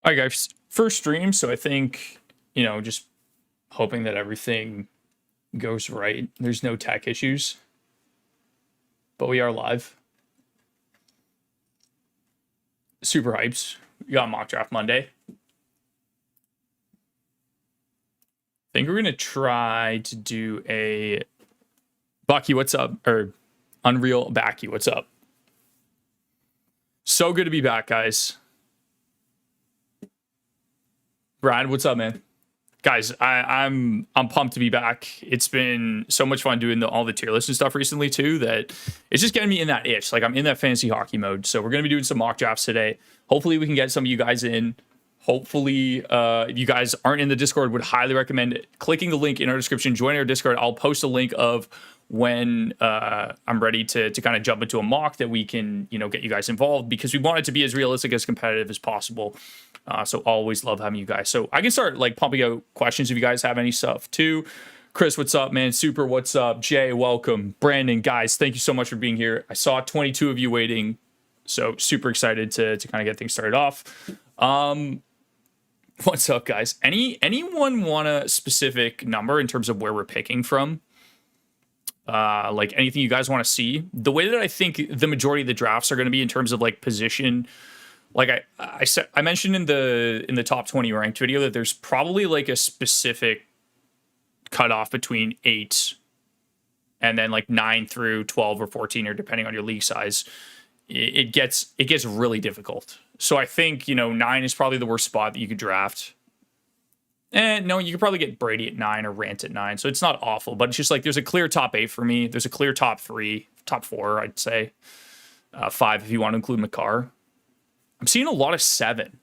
All right, guys. First stream, so I think, just hoping that everything goes right. There's no tech issues, but we are live. Super hyped. We got mock draft Monday. I think we're going to try to do a Bucky, what's up? Or Unreal Backy, what's up? So good to be back, guys. Brad, what's up, man? Guys, I'm pumped to be back. It's been so much fun doing all the tier list and stuff recently too that it's just getting me in that itch. Like I'm in that fantasy hockey mode. So we're gonna be doing some mock drafts today. Hopefully we can get some of you guys in. Hopefully, if you guys aren't in the Discord, would highly recommend clicking the link in our description. Join our Discord. I'll post a link of when I'm ready to kind of jump into a mock that we can get you guys involved, because we want it to be as realistic, as competitive as possible. So always love having you guys. So I can start like pumping out questions if you guys have any stuff too. Chris, what's up, man? Super, what's up? Jay, welcome. Brandon, guys, thank you so much for being here. I saw 22 of you waiting, so super excited to kind of get things started off. What's up, guys? Anyone want a specific number in terms of where we're picking from? Like anything you guys want to see? The way that I think the majority of the drafts are going to be in terms of like position, like I mentioned in the top 20 ranked video that there's probably like a specific cutoff between 8 and then like 9 through 12 or 14, or depending on your league size, it gets really difficult. So I think 9 is probably the worst spot that you could draft. And no, you could probably get Brady at 9 or Rant at 9. So it's not awful, but it's just like there's a clear top 8 for me. There's a clear top 3, top 4, I'd say. 5 if you want to include McCarr. I'm seeing a lot of 7.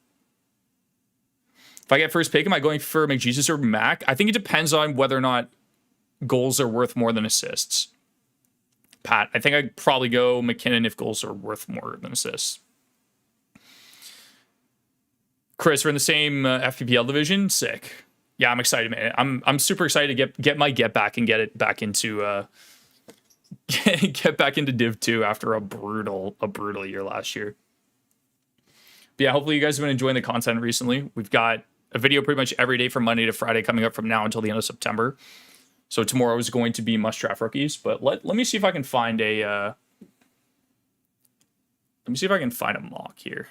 If I get first pick, am I going for McJesus or Mac? I think it depends on whether or not goals are worth more than assists. Pat, I think I'd probably go McKinnon if goals are worth more than assists. Chris, we're in the same FPPL division. Sick. Yeah, I'm excited, man. I'm super excited to get my get back and get it back into get back into Div 2 after a brutal year last year. But yeah, hopefully you guys have been enjoying the content recently. We've got a video pretty much every day from Monday to Friday coming up from now until the end of September. So tomorrow is going to be must draft rookies. But let me see if I can find a mock here.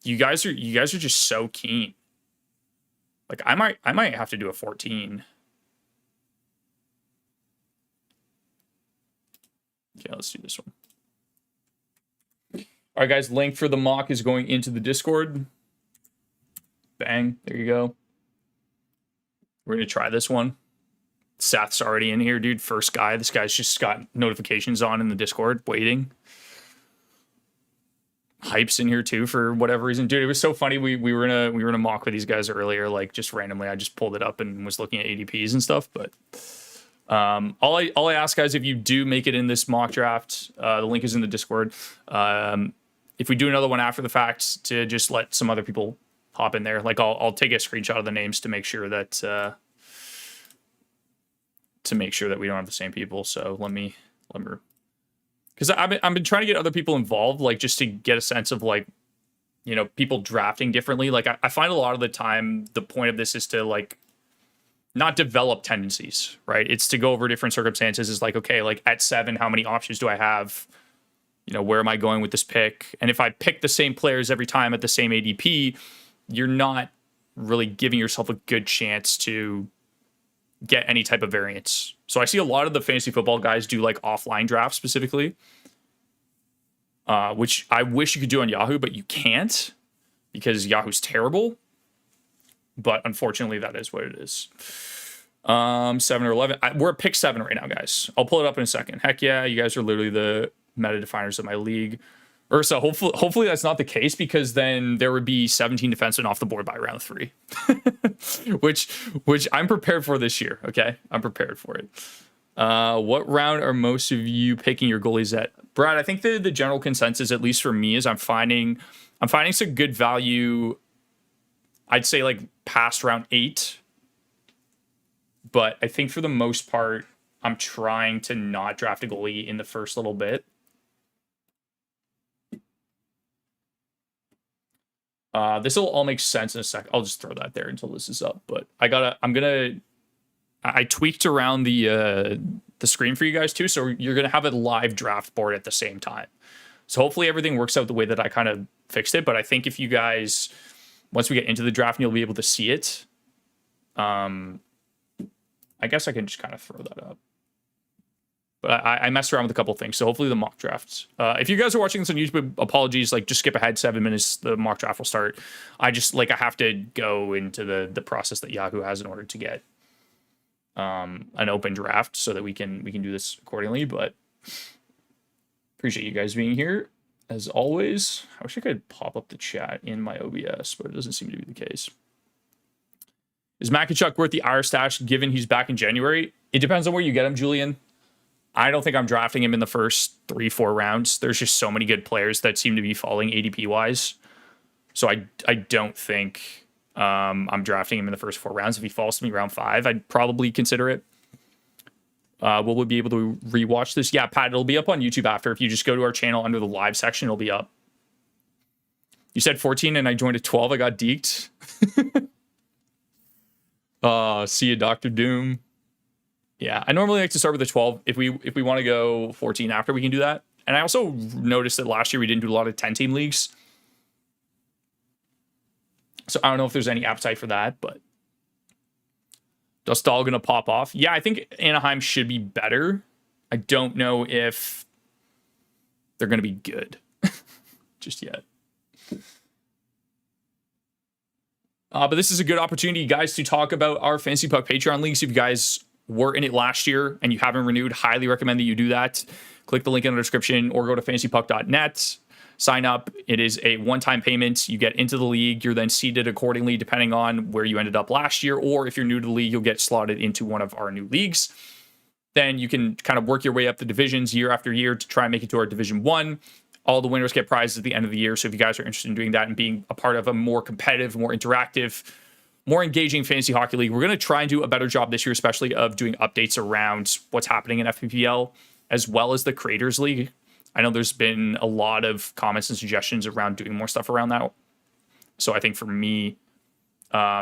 You guys are just so keen. Like I might have to do a 14. Okay, let's do this one. All right, guys, link for the mock is going into the Discord. Bang, there you go. We're gonna try this one. Seth's already in here, dude. First guy. This guy's just got notifications on in the Discord, waiting. Hype's in here too for whatever reason, dude. It was so funny. We were in a mock with these guys earlier, like just randomly. I just pulled it up and was looking at ADPs and stuff. But all I ask, guys, if you do make it in this mock draft, the link is in the Discord. If we do another one after the fact, to just let some other people hop in there. Like I'll take a screenshot of the names to make sure that we don't have the same people. So let me. Because I've been trying to get other people involved, like just to get a sense of like, people drafting differently. Like I find a lot of the time the point of this is to like not develop tendencies, right? It's to go over different circumstances. Is like, okay, like at 7, how many options do I have? Where am I going with this pick? And if I pick the same players every time at the same ADP, you're not really giving yourself a good chance to get any type of variance. So I see a lot of the fantasy football guys do like offline drafts specifically, which I wish you could do on Yahoo, but you can't because Yahoo's terrible. But unfortunately, that is what it is. 7 or 11. We're at pick 7 right now, guys. I'll pull it up in a second. Heck yeah, you guys are literally the meta definers of my league. Ursa, hopefully that's not the case, because then there would be 17 defensemen off the board by round 3, which I'm prepared for this year. Okay, I'm prepared for it. What round are most of you picking your goalies at? Brad, I think the general consensus, at least for me, is I'm finding some good value. I'd say like past round 8, but I think for the most part, I'm trying to not draft a goalie in the first little bit. This will all make sense in a sec. I'll just throw that there until this is up. But I tweaked around the screen for you guys too, so you're gonna have a live draft board at the same time. So hopefully everything works out the way that I kind of fixed it. But I think if you guys, once we get into the draft, you'll be able to see it. I guess I can just kind of throw that up. But I messed around with a couple things, so hopefully the mock drafts. If you guys are watching this on YouTube, apologies. Like, just skip ahead 7 minutes. The mock draft will start. I have to go into the process that Yahoo has in order to get an open draft, so that we can do this accordingly. But appreciate you guys being here as always. I wish I could pop up the chat in my OBS, but it doesn't seem to be the case. Is Makachuk worth the Irish stash given he's back in January? It depends on where you get him, Julian. I don't think I'm drafting him in the first 3-4 rounds. There's just so many good players that seem to be falling ADP wise. So I don't think I'm drafting him in the first 4 rounds. If he falls to me round 5, I'd probably consider it. Will we be able to rewatch this? Yeah, Pat, it'll be up on YouTube after. If you just go to our channel under the live section, it'll be up. You said 14 and I joined at 12. I got deked. See you, Dr. Doom. Yeah, I normally like to start with a 12. If we want to go 14 after, we can do that. And I also noticed that last year we didn't do a lot of 10-team leagues. So I don't know if there's any appetite for that, but Dostal going to pop off. Yeah, I think Anaheim should be better. I don't know if they're going to be good just yet. But this is a good opportunity, guys, to talk about our Fantasy Puck Patreon leagues. If you guys were in it last year and you haven't renewed, highly recommend that you do that. Click the link in the description or go to fantasypuck.net. Sign up. It is a one-time payment. You get into the league. You're then seeded accordingly depending on where you ended up last year, or if you're new to the league, you'll get slotted into one of our new leagues. Then you can kind of work your way up the divisions year after year to try and make it to our Division 1. All the winners get prizes at the end of the year. So if you guys are interested in doing that and being a part of a more competitive, more interactive, more engaging fantasy hockey league, we're going to try and do a better job this year, especially of doing updates around what's happening in FPPL, as well as the Creators League. I know there's been a lot of comments and suggestions around doing more stuff around that. So I think for me,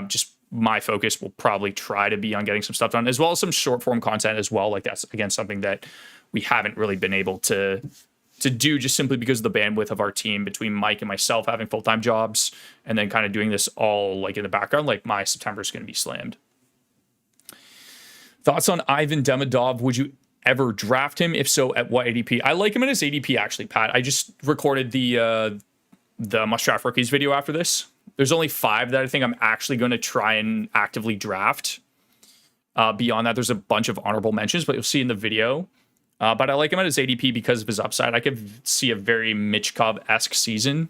just my focus will probably try to be on getting some stuff done, as well as some short form content as well. Like, that's, again, something that we haven't really been able to do, just simply because of the bandwidth of our team between Mike and myself having full-time jobs and then kind of doing this all like in the background. Like, my September is going to be slammed. Thoughts on Ivan Demidov? Would you ever draft him? If so, at what ADP? I like him in his ADP, actually, Pat. I just recorded the Must Draft Rookies video after this. There's only 5 that I think I'm actually going to try and actively draft. Beyond that, there's a bunch of honorable mentions, but you'll see in the video. But I like him at his ADP because of his upside. I could see a very Michkov-esque season.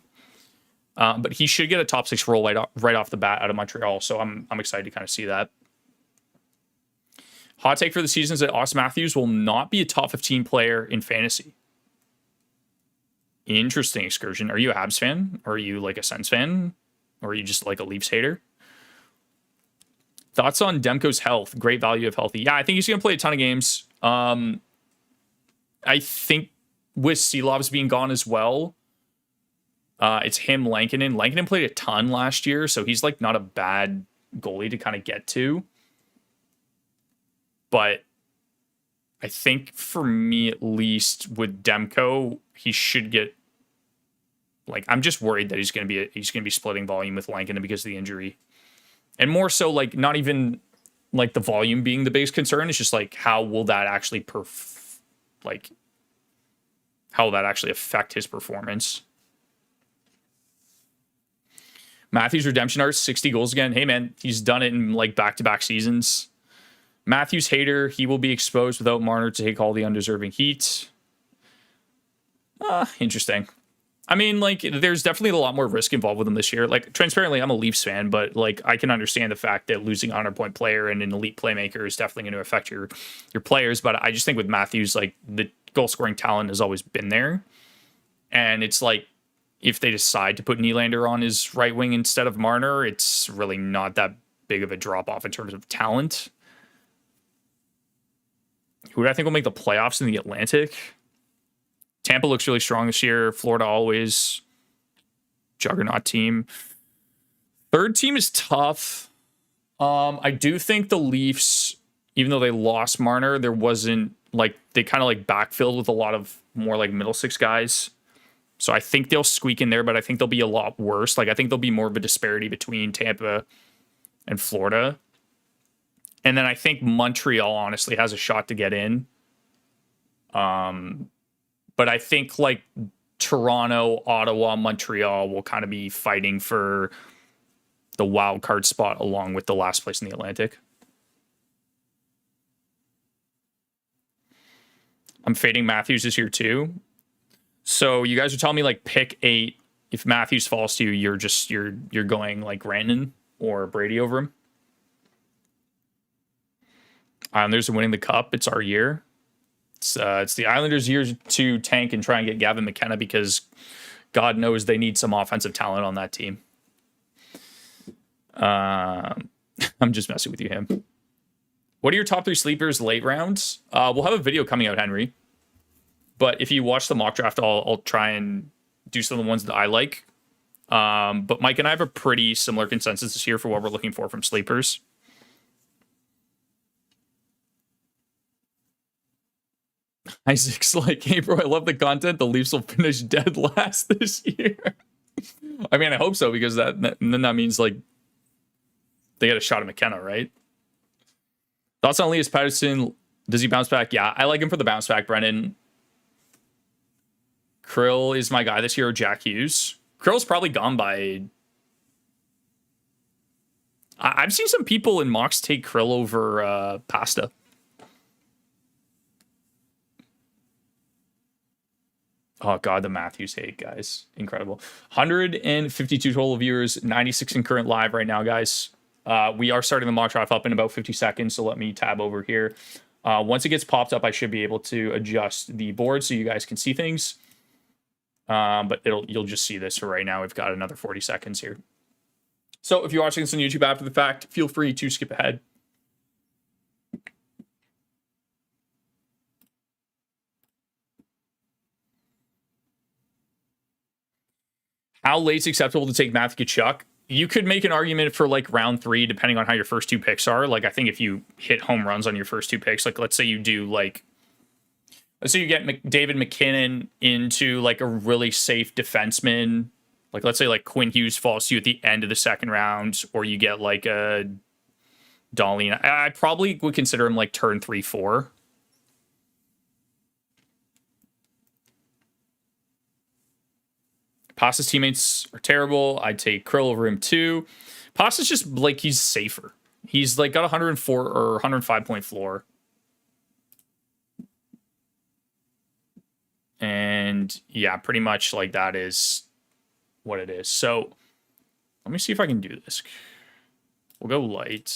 But he should get a top 6 role right off the bat out of Montreal. So I'm excited to kind of see that. Hot take for the season is that Auston Matthews will not be a top 15 player in fantasy. Interesting excursion. Are you a Habs fan? Or are you like a Sens fan? Or are you just like a Leafs hater? Thoughts on Demko's health? Great value of healthy. Yeah, I think he's going to play a ton of games. I think with Seelovs being gone as well, it's him, Lankinen. Lankinen played a ton last year, so he's like not a bad goalie to kind of get to. But I think for me, at least with Demko, he should get, like, I'm just worried that he's going to be splitting volume with Lankinen because of the injury. And more so, like, not even like the volume being the biggest concern. It's just like, how will that actually how will that actually affect his performance? Matthews redemption art, 60 goals again. Hey man, he's done it in like back-to-back seasons. Matthews hater, he will be exposed without Marner to take all the undeserving heat. Interesting. I mean, like, there's definitely a lot more risk involved with him this year. Like, transparently, I'm a Leafs fan, but like, I can understand the fact that losing a 100-point player and an elite playmaker is definitely going to affect your players. But I just think with Matthews, like, the goal scoring talent has always been there, and it's like, if they decide to put Nylander on his right wing instead of Marner, it's really not that big of a drop off in terms of talent. Who do I think will make the playoffs in the Atlantic? Tampa looks really strong this year. Florida always juggernaut team. Third team is tough. I do think the Leafs, even though they lost Marner, there wasn't like they kind of like backfilled with a lot of more like middle six guys. So I think they'll squeak in there, but I think they'll be a lot worse. Like I think there'll be more of a disparity between Tampa and Florida. And then I think Montreal honestly has a shot to get in. But I think like Toronto, Ottawa, Montreal will kind of be fighting for the wild card spot along with the last place in the Atlantic. I'm fading Matthews this year too. So you guys are telling me like pick 8. If Matthews falls to you, you're going like Rantanen or Brady over him. Islanders are winning the cup. It's our year. It's the Islanders' year to tank and try and get Gavin McKenna because God knows they need some offensive talent on that team. I'm just messing with you, Him. What are your top 3 sleepers late rounds? We'll have a video coming out, Henry. But if you watch the mock draft, I'll try and do some of the ones that I like. But Mike and I have a pretty similar consensus this year for what we're looking for from sleepers. Isaac's like, hey, bro, I love the content. The Leafs will finish dead last this year. I mean, I hope so, because then that means, like, they get a shot at McKenna, right? Thoughts on Elias Pettersson? Does he bounce back? Yeah, I like him for the bounce back, Brennan. Krill is my guy this year, or Jack Hughes. Krill's probably gone by... I've seen some people in mocks take Krill over Pasta. Oh, God, the Matthews hate, guys. Incredible. 152 total viewers, 96 in current live right now, guys. We are starting the mock draft up in about 50 seconds, so let me tab over here. Once it gets popped up, I should be able to adjust the board so you guys can see things. But you'll just see this for right now. We've got another 40 seconds here. So if you're watching this on YouTube after the fact, feel free to skip ahead. How late's acceptable to take Matthew Tkachuk? You could make an argument for like round 3, depending on how your first 2 picks are. Like, I think if you hit home runs on your first 2 picks, like let's say you do like, let's say you get David McKinnon into like a really safe defenseman. Like, let's say like Quinn Hughes falls to you at the end of the second round, or you get like a Dahlin. I probably would consider him like turn 3, 4. Pasta's teammates are terrible. I'd take Krill over him too. Pasta's just like, he's safer. He's like got 104 or 105 point floor. And yeah, pretty much like that is what it is. So let me see if I can do this. We'll go light.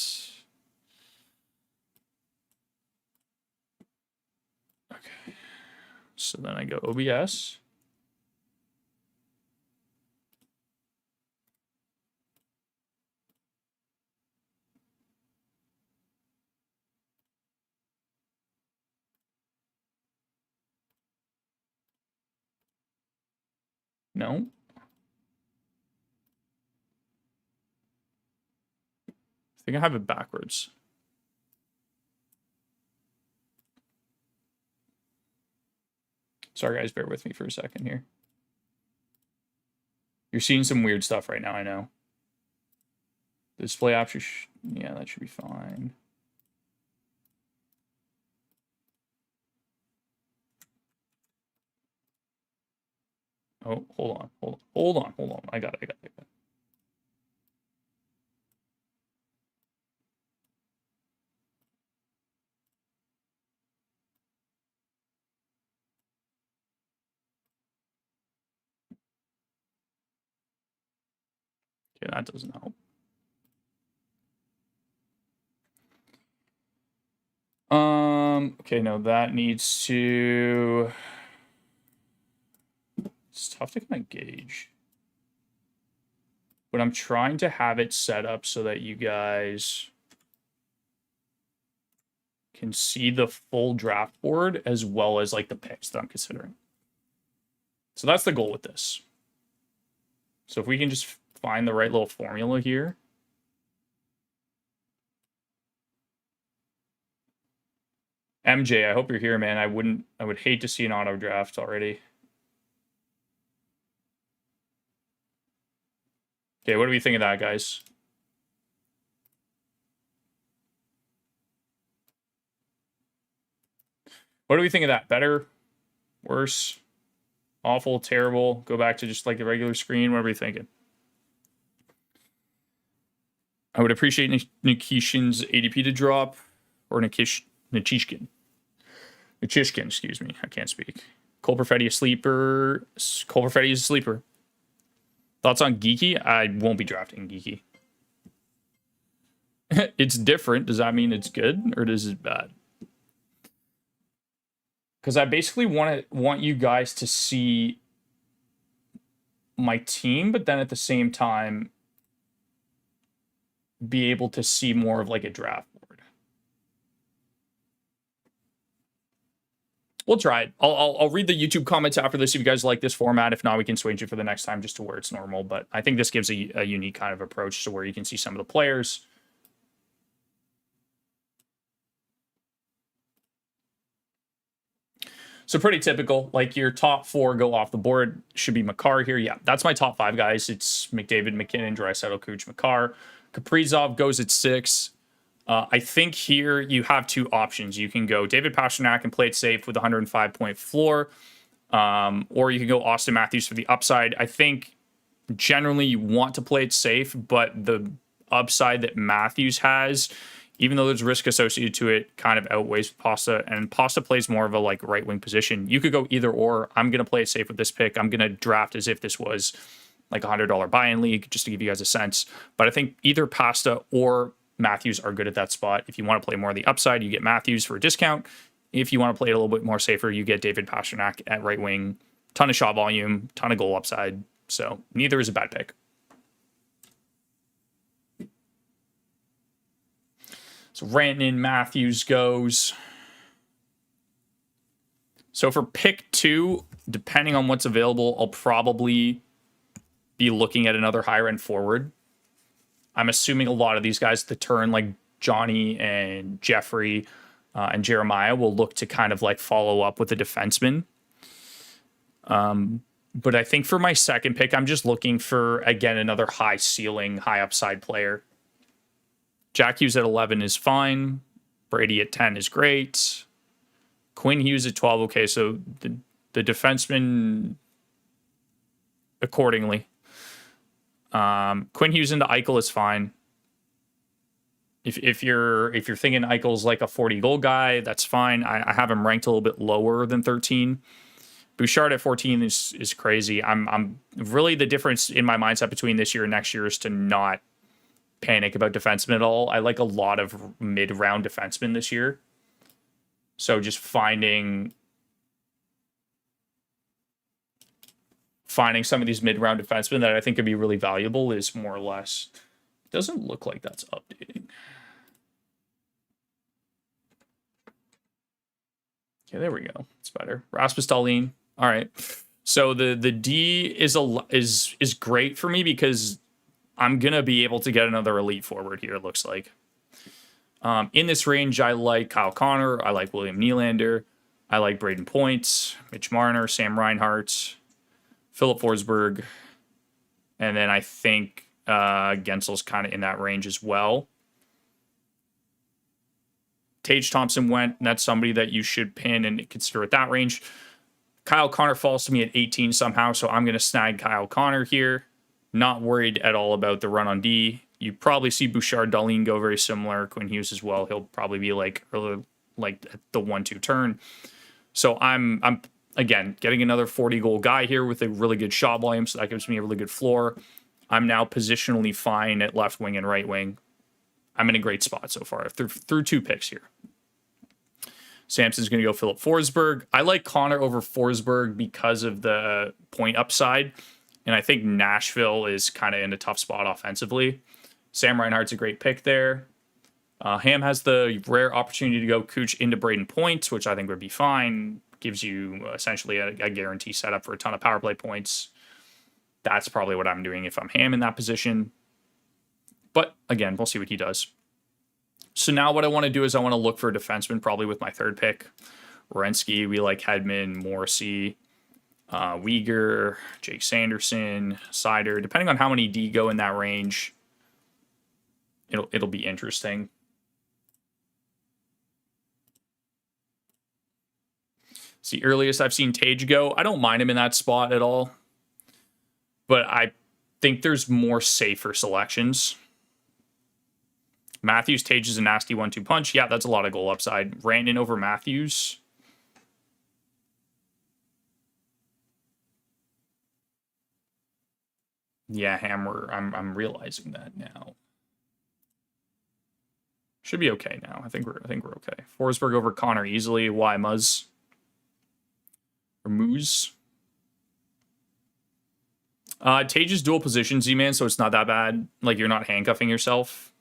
Okay. So then I go OBS. No. I think I have it backwards. Sorry, guys, bear with me for a second here. You're seeing some weird stuff right now, I know. The display option, yeah, that should be fine. Oh, hold on. I got it. Okay, that doesn't help. Okay, no, that needs to... It's tough to kind of gauge. But I'm trying to have it set up so that you guys can see the full draft board as well as like the picks that I'm considering. So that's the goal with this. So if we can just find the right little formula here. MJ, I hope you're here, man. I would hate to see an auto draft already. Okay, what do we think of that, guys? What do we think of that? Better? Worse? Awful? Terrible? Go back to just like the regular screen? What are we thinking? I would appreciate Nikishin's ADP to drop. Or Nikishkin, excuse me. I can't speak. Cole Perfetti a sleeper. Cole Perfetti is a sleeper. Thoughts on Geeky? I won't be drafting Geeky. It's different. Does that mean it's good or does it bad? Because I basically want you guys to see my team, but then at the same time be able to see more of like a draft board. We'll try it. I'll read the YouTube comments after this if you guys like this format. If not, we can switch it for the next time just to where it's normal. But I think this gives a unique kind of approach to where you can see some of the players. So pretty typical. Like your top 4 go off the board. Should be Makar here. Yeah, that's my top 5 guys. It's McDavid, McKinnon, Draisaitl, Kuch, Makar. Kaprizov goes at 6. I think here you have 2 options. You can go David Pastrnak and play it safe with a 105-point floor, or you can go Austin Matthews for the upside. I think generally you want to play it safe, but the upside that Matthews has, even though there's risk associated to it, kind of outweighs Pasta, and Pasta plays more of a like right wing position. You could go either or. I'm going to play it safe with this pick. I'm going to draft as if this was like a $100 buy-in league, just to give you guys a sense. But I think either Pasta or Matthews are good at that spot. If you want to play more of the upside, you get Matthews for a discount. If you want to play it a little bit more safer, you get David Pastrnak at right wing. Ton of shot volume, ton of goal upside. So neither is a bad pick. So Rantanen, Matthews goes. So for pick 2, depending on what's available, I'll probably be looking at another higher end forward. I'm assuming a lot of these guys, the turn like Johnny and Jeffrey and Jeremiah, will look to kind of like follow up with a defenseman. But I think for my second pick, I'm just looking for, again, another high ceiling, high upside player. Jack Hughes at 11 is fine. Brady at 10 is great. Quinn Hughes at 12. Okay, so the defenseman accordingly. Quinn Hughes into Eichel is fine. If you're thinking Eichel's like a 40 goal guy, that's fine. I have him ranked a little bit lower than 13. Bouchard at 14 is crazy. I'm really, the difference in my mindset between this year and next year is to not panic about defensemen at all. I like a lot of mid-round defensemen this year. So just finding some of these mid-round defensemen that I think could be really valuable is more or less. It doesn't look like that's updating. Okay, there we go. It's better. Rasmus Dahlin. All right. So the D is great for me because I'm gonna be able to get another elite forward here. It looks like. In this range, I like Kyle Connor. I like William Nylander. I like Braden Point, Mitch Marner, Sam Reinhart, Philip Forsberg, and then I think Gensel's kind of in that range as well. Tage Thompson went, and that's somebody that you should pin and consider at that range. Kyle Connor falls to me at 18 somehow, so I'm going to snag Kyle Connor here. Not worried at all about the run on D. You probably see Bouchard, Dahlin go very similar. Quinn Hughes as well. He'll probably be like early, like the 1-2 turn. So I'm again getting another 40 goal guy here with a really good shot volume, so that gives me a really good floor. I'm now positionally fine at left wing and right wing. I'm in a great spot so far through 2 picks here. Samson's going to go Philip Forsberg. I like Connor over Forsberg because of the point upside, and I think Nashville is kind of in a tough spot offensively. Sam Reinhart's a great pick there. Ham has the rare opportunity to go Cooch into Braden Point, which I think would be fine. Gives you essentially a guarantee setup for a ton of power play points. That's probably what I'm doing if I'm Ham in that position. But again, we'll see what he does. So now what I want to do is I want to look for a defenseman, probably with my third pick. Werenski, we like Hedman, Morrissey, Uyghur, Jake Sanderson, Sider. Depending on how many D go in that range, it'll be interesting. It's the earliest I've seen Tage go. I don't mind him in that spot at all, but I think there's more safer selections. Matthews, Tage is a nasty 1-2 punch. Yeah, that's a lot of goal upside. Randon over Matthews. Yeah, Hammer. I'm realizing that now. Should be okay now. I think we're okay. Forsberg over Connor easily. Why Muzz? Or Moose? Tage is dual position, Z-Man, so it's not that bad. Like, you're not handcuffing yourself.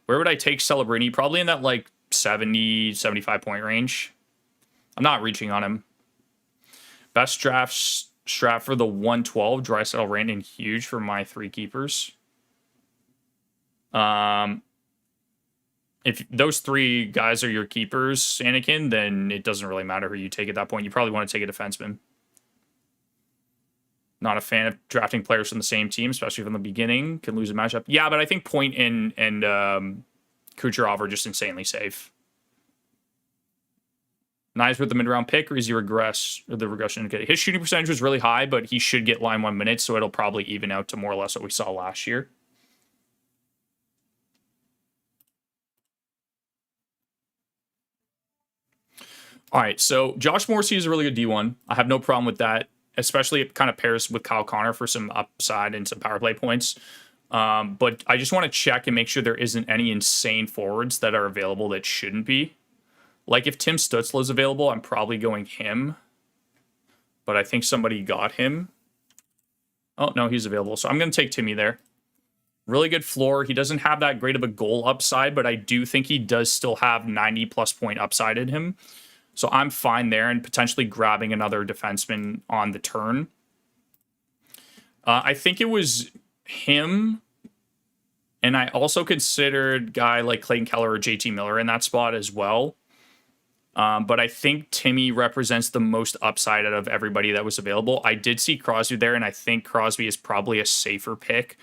Where would I take Celebrini? Probably in that, like, 70, 75 point range. I'm not reaching on him. Best strap for the 112. Drysdale, Randon, huge for my 3 keepers. If those 3 guys are your keepers, Anakin, then it doesn't really matter who you take at that point. You probably want to take a defenseman. Not a fan of drafting players from the same team, especially from the beginning. Can lose a matchup. Yeah, but I think Point and Kucherov are just insanely safe. Nice with the mid-round pick, or is he regress? Or the regression? His shooting percentage was really high, but he should get line 1 minute, so it'll probably even out to more or less what we saw last year. All right, so Josh Morrissey is a really good D1. I have no problem with that, especially it kind of pairs with Kyle Connor for some upside and some power play points. But I just want to check and make sure there isn't any insane forwards that are available that shouldn't be. Like if Tim Stutzla is available, I'm probably going him. But I think somebody got him. Oh, no, he's available. So I'm going to take Timmy there. Really good floor. He doesn't have that great of a goal upside, but I do think he does still have 90-plus point upside in him. So I'm fine there and potentially grabbing another defenseman on the turn. I think it was him. And I also considered a guy like Clayton Keller or JT Miller in that spot as well. But I think Timmy represents the most upside out of everybody that was available. I did see Crosby there, and I think Crosby is probably a safer pick.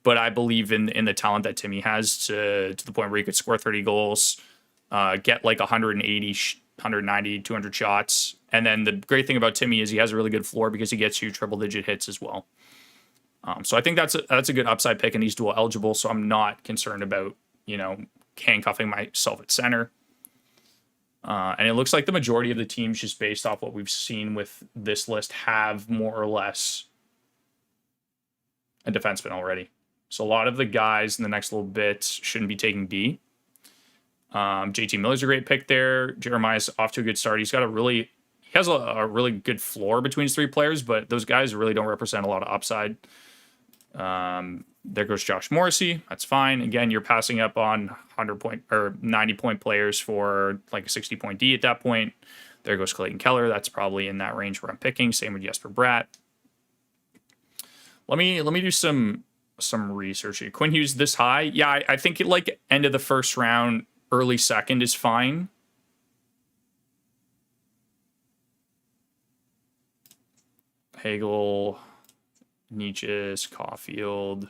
But I believe in the talent that Timmy has to the point where he could score 30 goals, get like 180, 190, 200 shots. And then the great thing about Timmy is he has a really good floor because he gets you triple-digit hits as well. So I think that's a good upside pick, and he's dual eligible, so I'm not concerned about, handcuffing myself at center. And it looks like the majority of the teams, just based off what we've seen with this list, have more or less a defenseman already. So a lot of the guys in the next little bit shouldn't be taking D. JT Miller's a great pick there. Jeremiah's off to a good start. He has a really good floor between his 3 players, but those guys really don't represent a lot of upside. There goes Josh Morrissey. That's fine. Again, you're passing up on 100-point or 90-point players for like a 60-point D at that point. There goes Clayton Keller. That's probably in that range where I'm picking. Same with Jesper Bratt. Let me do some research here. Quinn Hughes this high? Yeah, I think it like end of the first round, early second is fine. Hagel, Nietzsche, Caulfield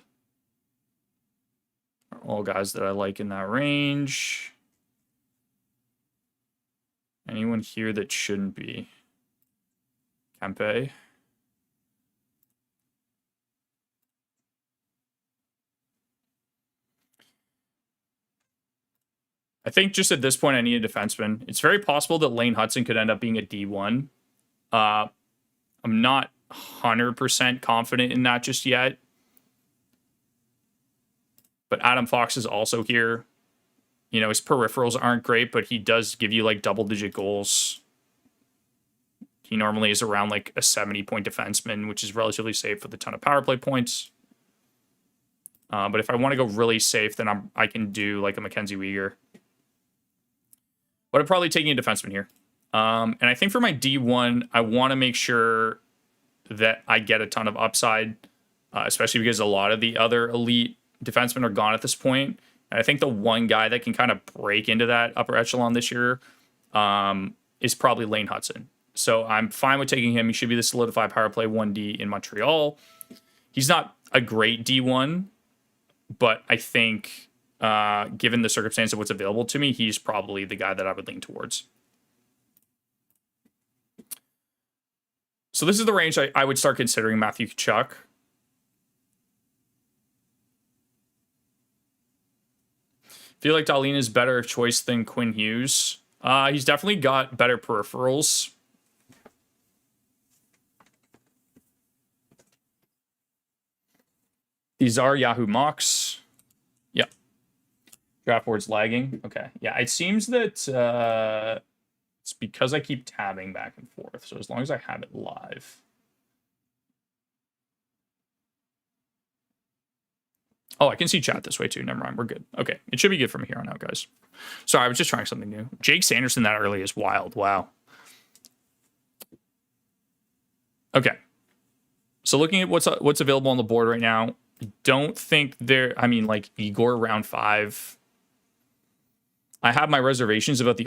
are all guys that I like in that range. Anyone here that shouldn't be? Kempe. I think just at this point, I need a defenseman. It's very possible that Lane Hudson could end up being a D1. I'm not 100% confident in that just yet. But Adam Fox is also here. His peripherals aren't great, but he does give you like double-digit goals. He normally is around like a 70-point defenseman, which is relatively safe with a ton of power play points. But if I want to go really safe, then I can do like a Mackenzie Weegar. But I'm probably taking a defenseman here. And I think for my D1, I want to make sure that I get a ton of upside, especially because a lot of the other elite defensemen are gone at this point. And I think the one guy that can kind of break into that upper echelon this year is probably Lane Hudson. So I'm fine with taking him. He should be the solidified power play 1D in Montreal. He's not a great D1, but I think given the circumstance of what's available to me, he's probably the guy that I would lean towards. So this is the range I would start considering Matthew Tkachuk. Feel like Dahlin is better choice than Quinn Hughes. He's definitely got better peripherals. These are Yahoo mocks. Yep. Draft board's lagging. Okay. Yeah, it seems that it's because I keep tabbing back and forth. So as long as I have it live. Oh, I can see chat this way too. Never mind. We're good. Okay. It should be good from here on out, guys. Sorry, I was just trying something new. Jake Sanderson that early is wild. Wow. Okay. So looking at what's available on the board right now, I don't think like Igor round 5. I have my reservations about the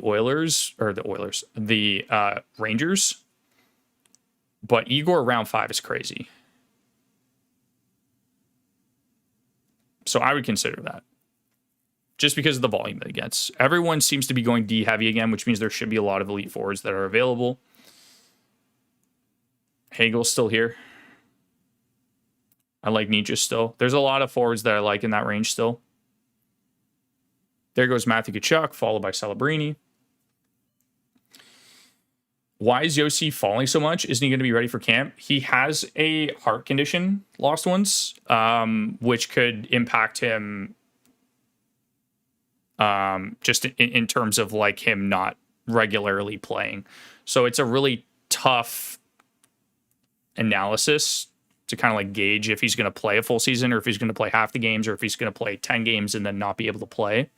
Rangers. But Igor round 5 is crazy. So I would consider that. Just because of the volume that it gets. Everyone seems to be going D heavy again, which means there should be a lot of elite forwards that are available. Hagel's still here. I like Nietzsche still. There's a lot of forwards that I like in that range still. There goes Matthew Tkachuk, followed by Celebrini. Why is Yossi falling so much? Isn't he going to be ready for camp? He has a heart condition, lost once, which could impact him just in terms of like him not regularly playing. So it's a really tough analysis to kind of like gauge if he's going to play a full season or if he's going to play half the games or if he's going to play 10 games and then not be able to play.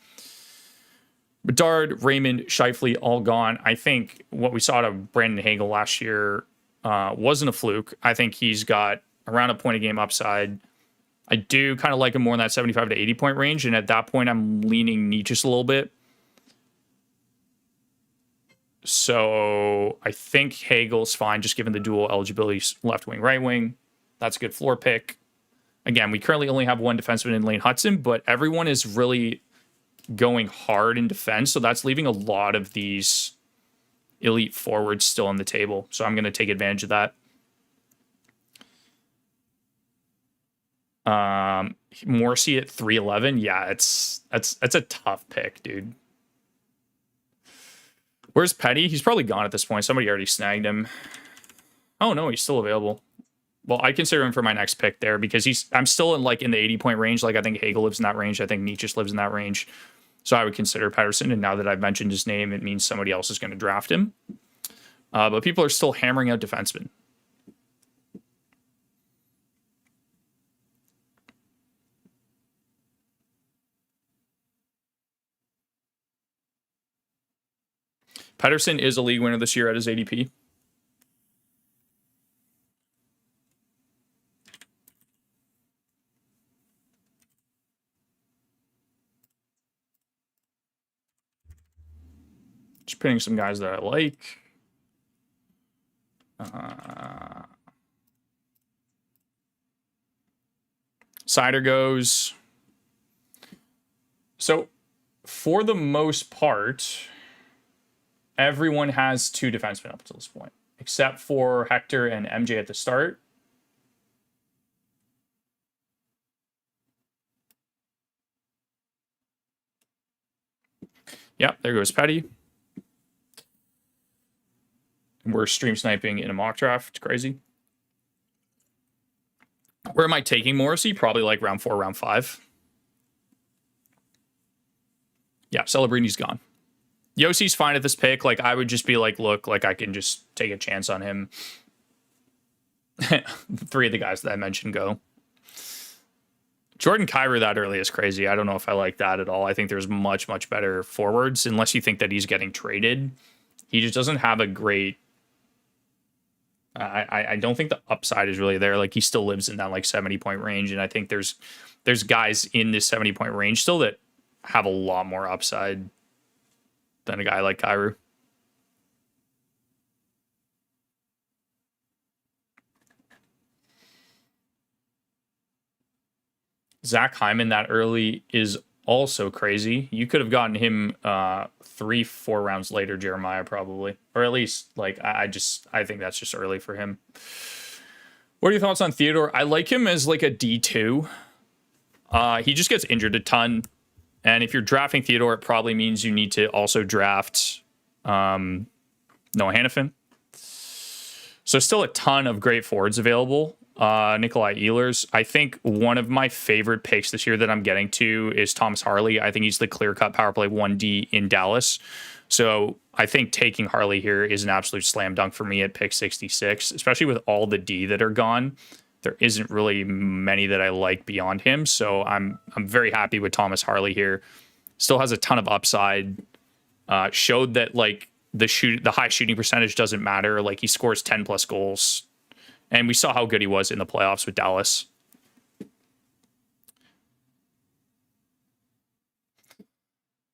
Bedard, Raymond, Scheifele, all gone. I think what we saw to Brandon Hagel last year wasn't a fluke. I think he's got around a point a game upside. I do kind of like him more in that 75 to 80 point range. And at that point, I'm leaning Nietzsche a little bit. So I think Hagel's fine, just given the dual eligibility left wing, right wing. That's a good floor pick. Again, we currently only have one defenseman in Lane Hudson, but everyone is really going hard in defense. So that's leaving a lot of these elite forwards still on the table. So I'm going to take advantage of that. Morrissey at 311. Yeah, that's a tough pick, dude. Where's Petty? He's probably gone at this point. Somebody already snagged him. Oh no, he's still available. Well, I consider him for my next pick there because I'm still in the 80 point range. Like I think Hagel lives in that range. I think Nietzsche lives in that range. So I would consider Pettersson. And now that I've mentioned his name, it means somebody else is going to draft him. But people are still hammering out defensemen. Pettersson is a league winner this year at his ADP. Just putting some guys that I like. Sider goes. So, for the most part, everyone has two defensemen up to this point, except for Hector and MJ at the start. Yeah, there goes Petty. And we're stream sniping in a mock draft. It's crazy. Where am I taking Morrissey? Probably like round 4, round 5. Yeah, Celebrini's gone. Yossi's fine at this pick. Like, I would just be like, look, like I can just take a chance on him. 3 of the guys that I mentioned go. Jordan Kyrou that early is crazy. I don't know if I like that at all. I think there's much, much better forwards, unless you think that he's getting traded. He just doesn't have a great I don't think the upside is really there. Like he still lives in that like 70-point range, and I think there's guys in this 70-point range still that have a lot more upside than a guy like Kyrou. Zach Hyman that early is also crazy. You could have gotten him 3-4 rounds later, Jeremiah, probably. Or at least like I think that's just early for him. What are your thoughts on Theodore? I like him as like a D2. He just gets injured a ton. And if you're drafting Theodore, it probably means you need to also draft Noah Hannafin. So still a ton of great forwards available. Nikolai Ehlers. I think one of my favorite picks this year that I'm getting to is Thomas Harley. I think he's the clear-cut power play 1D in Dallas. So I think taking Harley here is an absolute slam dunk for me at pick 66, especially with all the D that are gone. There isn't really many that I like beyond him. So I'm very happy with Thomas Harley here. Still has a ton of upside. Showed that like the high shooting percentage doesn't matter. Like he scores 10 plus goals. And we saw how good he was in the playoffs with Dallas.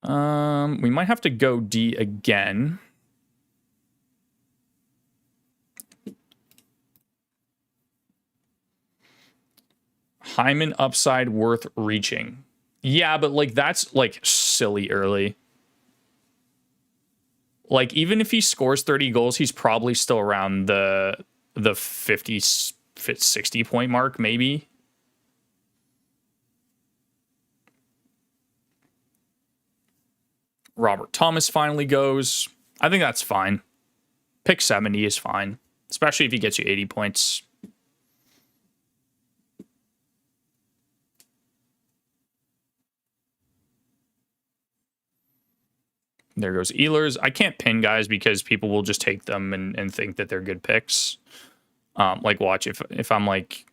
We might have to go D again. Hyman upside worth reaching. Yeah, but like that's like silly early. Like even if he scores 30 goals, he's probably still around the 50, 60 point mark, maybe. Robert Thomas finally goes. I think that's fine. Pick 70 is fine, especially if he gets you 80 points. There goes Ehlers. I can't pin guys because people will just take them and think that they're good picks. Like watch if I'm like,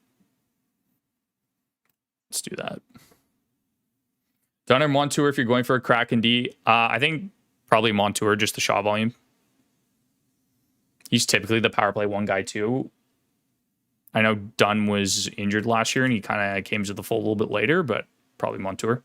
let's do that. Dunner Montour if you're going for a crack in D. I think probably Montour, just the shot volume. He's typically the power play 1 guy too. I know Dunn was injured last year and he kind of came to the fold a little bit later, but probably Montour.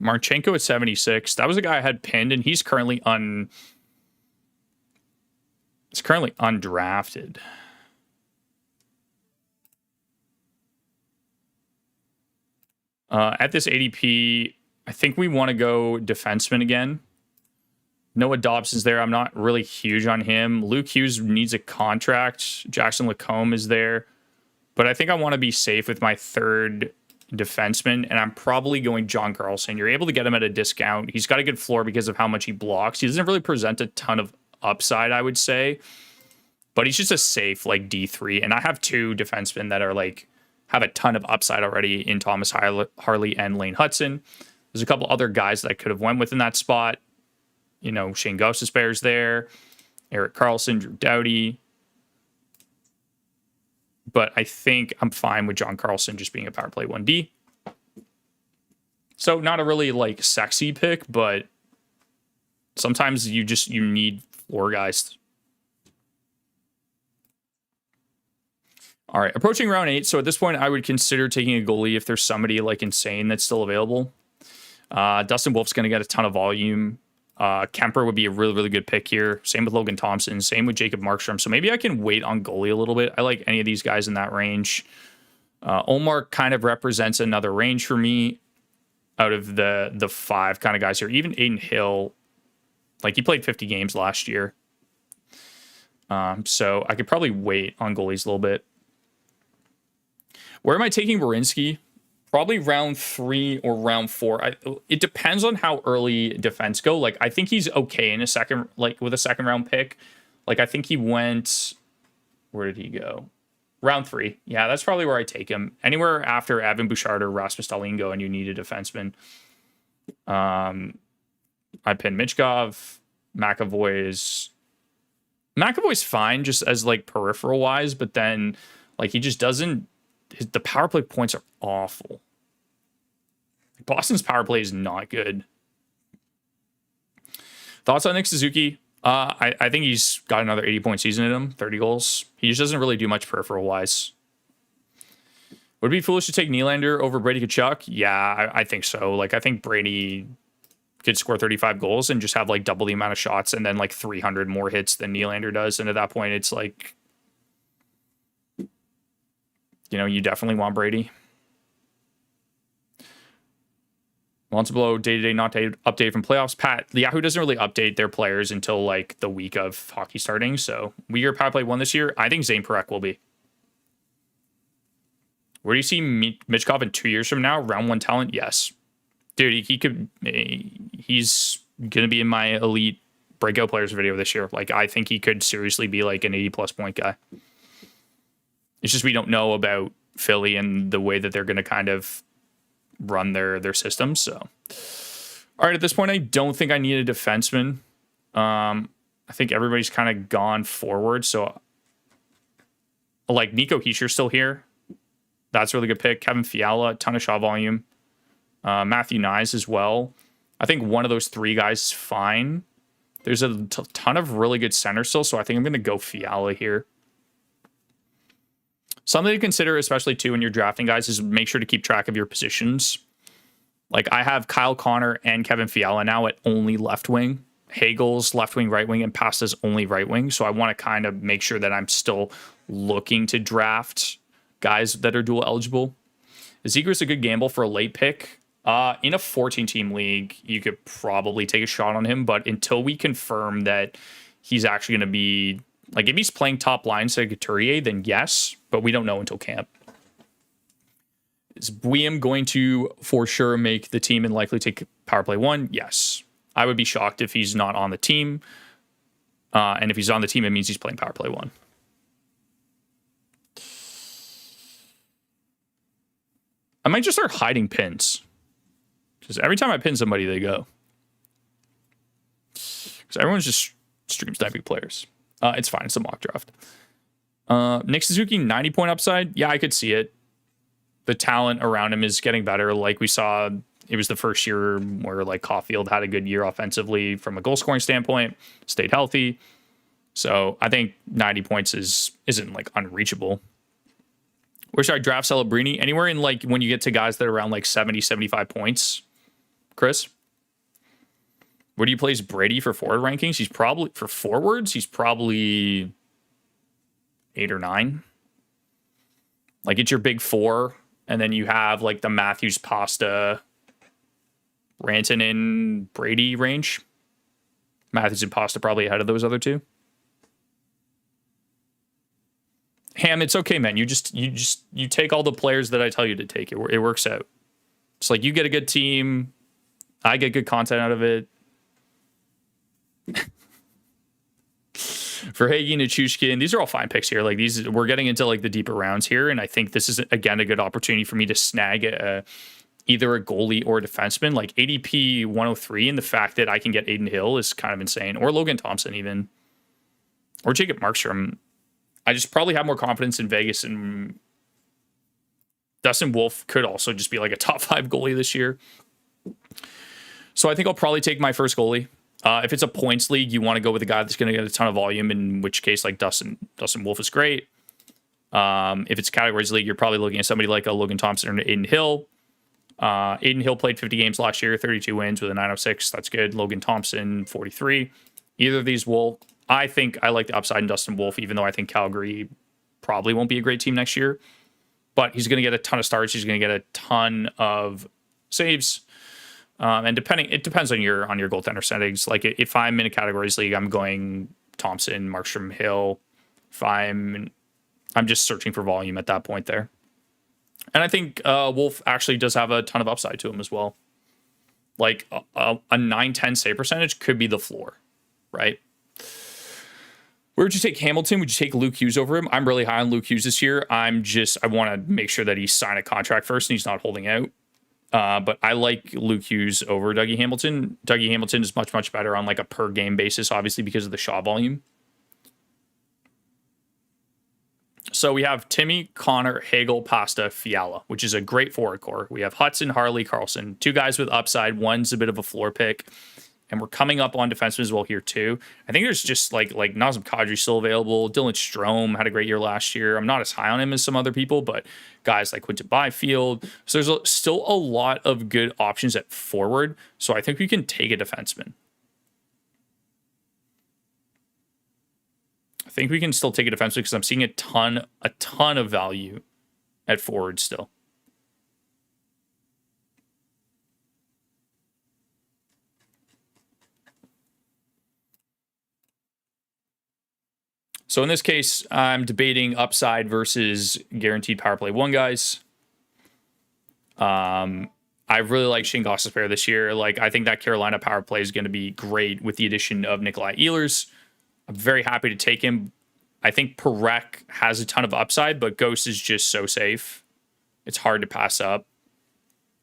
Marchenko at 76. That was a guy I had pinned, and he's currently undrafted. At this ADP, I think we want to go defenseman again. Noah Dobson's there. I'm not really huge on him. Luke Hughes needs a contract. Jackson Lacombe is there. But I think I want to be safe with my third defenseman, and I'm probably going John Carlson. You're able to get him at a discount. He's got a good floor because of how much he blocks. He doesn't really present a ton of upside, I would say, but he's just a safe like D3. And I have 2 defensemen that are like have a ton of upside already in Thomas Harley and Lane Hudson. There's a couple other guys that I could have went with in that spot. You know, Shane Gostisbehere's there, Eric Carlson, Drew Doughty. But I think I'm fine with John Carlson just being a power play 1D. So not a really like sexy pick, but sometimes you need floor guys. All right, approaching round 8. So at this point, I would consider taking a goalie if there's somebody like insane that's still available. Dustin Wolf's going to get a ton of volume. Kemper would be a really, really good pick here. Same with Logan Thompson. Same with Jacob Markstrom. So maybe I can wait on goalie a little bit. I like any of these guys in that range. Omar kind of represents another range for me out of the 5 kind of guys here. Even Aiden Hill, like he played 50 games last year. So I could probably wait on goalies a little bit. Where am I taking Werenski? Probably round 3 or round 4. It depends on how early defense go. Like I think he's okay in a second, like with a second round pick. Like I think he went. Where did he go? Round 3. Yeah, that's probably where I take him. Anywhere after Evan Bouchard or Rasmus Dahlin and you need a defenseman. I pinned Michkov. McAvoy's fine just as like peripheral wise, but then like he just doesn't. The power play points are awful. Boston's power play is not good. Thoughts on Nick Suzuki? I think he's got another 80-point season in him, 30 goals. He just doesn't really do much peripheral wise. Would it be foolish to take Nylander over Brady Tkachuk? Yeah, I think so. Like, I think Brady could score 35 goals and just have like double the amount of shots and then like 300 more hits than Nylander does. And at that point, it's like, you definitely want Brady. Wants to blow day-to-day not update from playoffs. Pat, Yahoo doesn't really update their players until like the week of hockey starting. So we are power play 1 this year. I think Zane Parekh will be. Where do you see Mitchkov in 2 years from now? Round 1 talent? Yes. Dude, he's going to be in my elite breakout players video this year. Like, I think he could seriously be like an 80-plus point guy. It's just we don't know about Philly and the way that they're going to kind of run their systems. So, all right, at this point, I don't think I need a defenseman. I think everybody's kind of gone forward. So, like, Nico Heischer's still here. That's a really good pick. Kevin Fiala, a ton of shot volume. Matthew Nyes as well. I think one of those 3 guys is fine. There's a ton of really good center still, so I think I'm going to go Fiala here. Something to consider, especially too when you're drafting guys, is make sure to keep track of your positions. Like, I have Kyle Connor and Kevin Fiala now at only left wing. Hagel's left wing, right wing, and Pasta's only right wing. So I want to kind of make sure that I'm still looking to draft guys that are dual eligible. Zegras a good gamble for a late pick. In a 14-team league, you could probably take a shot on him, but until we confirm that he's actually going to be, like, if he's playing top line to Couturier, then yes, but we don't know until camp. Is Buiam going to for sure make the team and likely take power play 1? Yes. I would be shocked if he's not on the team. And if he's on the team, it means he's playing power play 1. I might just start hiding pins. Because every time I pin somebody, they go. Because everyone's just stream sniping players. It's fine. It's a mock draft. Nick Suzuki, 90-point upside. Yeah, I could see it. The talent around him is getting better. Like we saw, it was the first year where like Caulfield had a good year offensively from a goal scoring standpoint, stayed healthy. So I think 90 points isn't like unreachable. Where should I draft Celebrini? Anywhere in like when you get to guys that are around like 70, 75 points. Chris? Where do you place Brady for forward rankings? He's probably, for forwards, he's probably 8 or 9. Like, it's your big 4, and then you have like the Matthews, Pasta, Rantanen, Brady range. Matthews and Pasta probably ahead of those other 2. Ham, it's okay, man. You take all the players that I tell you to take. It works out. It's like you get a good team, I get good content out of it. For Hagee and Nichushkin, these are all fine picks here. Like, these, we're getting into like the deeper rounds here, and I think this is again a good opportunity for me to snag either a goalie or a defenseman. Like ADP 103, and the fact that I can get Aiden Hill is kind of insane, or Logan Thompson even, or Jacob Markstrom. I just probably have more confidence in Vegas, and Dustin Wolf could also just be like a top 5 goalie this year. So I think I'll probably take my first goalie. If it's a points league, you want to go with a guy that's going to get a ton of volume, in which case like Dustin Wolf is great. If it's categories league, you're probably looking at somebody like a Logan Thompson or an Aiden Hill. Aiden Hill played 50 games last year, 32 wins with a 906. That's good. Logan Thompson, 43. Either of these will... I think I like the upside in Dustin Wolf, even though I think Calgary probably won't be a great team next year. But he's going to get a ton of starts. He's going to get a ton of saves. And it depends on your goaltender settings. Like, if I'm in a categories league, I'm going Thompson, Markstrom, Hill. If I'm just searching for volume at that point there. And I think Wolf actually does have a ton of upside to him as well. Like a 9-10 save percentage could be the floor, right? Where would you take Hamilton? Would you take Luke Hughes over him? I'm really high on Luke Hughes this year. I want to make sure that he signed a contract first and he's not holding out. But I like Luke Hughes over Dougie Hamilton. Dougie Hamilton is much, much better on like a per game basis, obviously because of the shot volume. So we have Timmy, Connor, Hagel, Pasta, Fiala, which is a great forward core. We have Hudson, Harley, Carlson, two guys with upside. One's a bit of a floor pick. And we're coming up on defensemen as well here too. I think there's just like Nazem Kadri still available. Dylan Strome had a great year last year. I'm not as high on him as some other people, but guys like Quinton Byfield. So there's still a lot of good options at forward. So I think we can take a defenseman. I think we can still take a defenseman because I'm seeing a ton of value at forward still. So in this case, I'm debating upside versus guaranteed power play one guys. I really like Shane Gostisbehere this year. Like, I think that Carolina power play is going to be great with the addition of Nikolai Ehlers. I'm very happy to take him. I think Parekh has a ton of upside, but Ghost is just so safe. It's hard to pass up.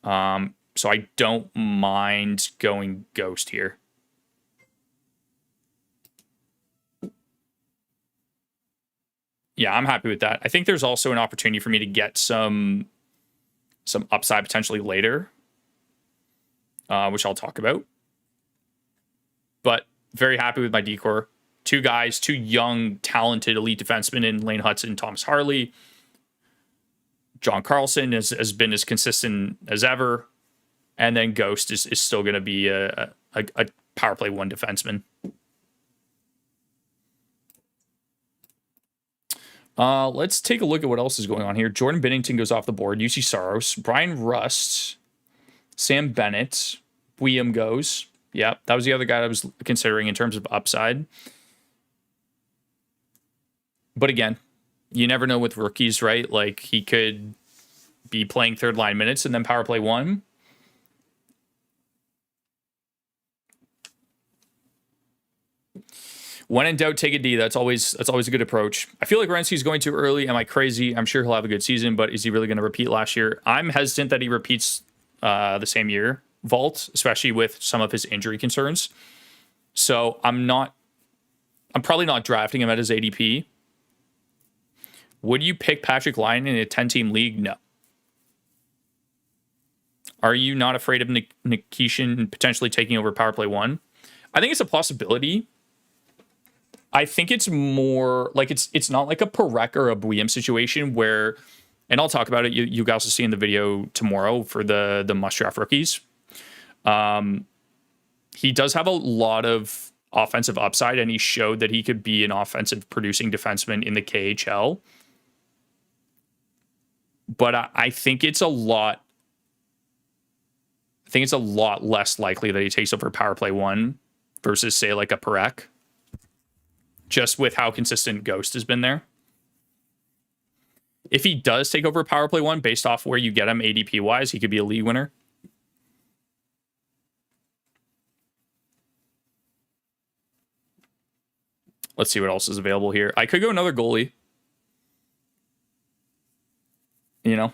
So I don't mind going Ghost here. Yeah, I'm happy with that. I think there's also an opportunity for me to get some upside potentially later, which I'll talk about. But very happy with my decor. Two guys, two young, talented, elite defensemen in Lane Hudson, Thomas Harley. John Carlson has been as consistent as ever. And then Ghost is still going to be a power play one defenseman. Let's take a look at what else is going on here. Jordan Binnington goes off the board. UC Saros. Brian Rust. Sam Bennett. William goes. Yeah, that was the other guy I was considering in terms of upside. But again, you never know with rookies, right? Like, he could be playing third line minutes and then power play one. When in doubt, take a D. That's always a good approach. I feel like Renski's going too early. Am I crazy? I'm sure he'll have a good season, but is he really going to repeat last year? I'm hesitant that he repeats the same year vault, especially with some of his injury concerns. So I'm probably not drafting him at his ADP. Would you pick Patrick Lyon in a 10-team league? No. Are you not afraid of Nikishin potentially taking over power play one? I think it's a possibility. I think it's more like it's not like a Parekh or a Buiam situation where, and I'll talk about it. You guys will see in the video tomorrow for the must draft rookies. He does have a lot of offensive upside, and he showed that he could be an offensive producing defenseman in the KHL. But I think it's a lot. I think it's a lot less likely that he takes over power play one versus, say, like a Parekh. Just with how consistent Ghost has been there. If he does take over power play one based off where you get him ADP wise, he could be a league winner. Let's see what else is available here. I could go another goalie. You know,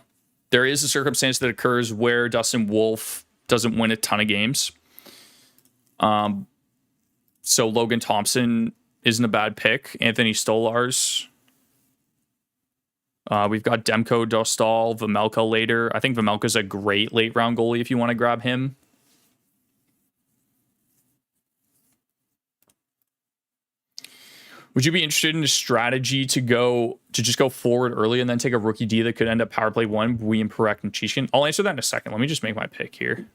there is a circumstance that occurs where Dustin Wolf doesn't win a ton of games. So Logan Thompson isn't a bad pick. Anthony Stolars. We've got Demko, Dostal, Vamelka later. I think Vamelka's a great late round goalie if you want to grab him. Would you be interested in a strategy to just go forward early and then take a rookie D that could end up power play one, William Parekh and Chishin? I'll answer that in a second. Let me just make my pick here.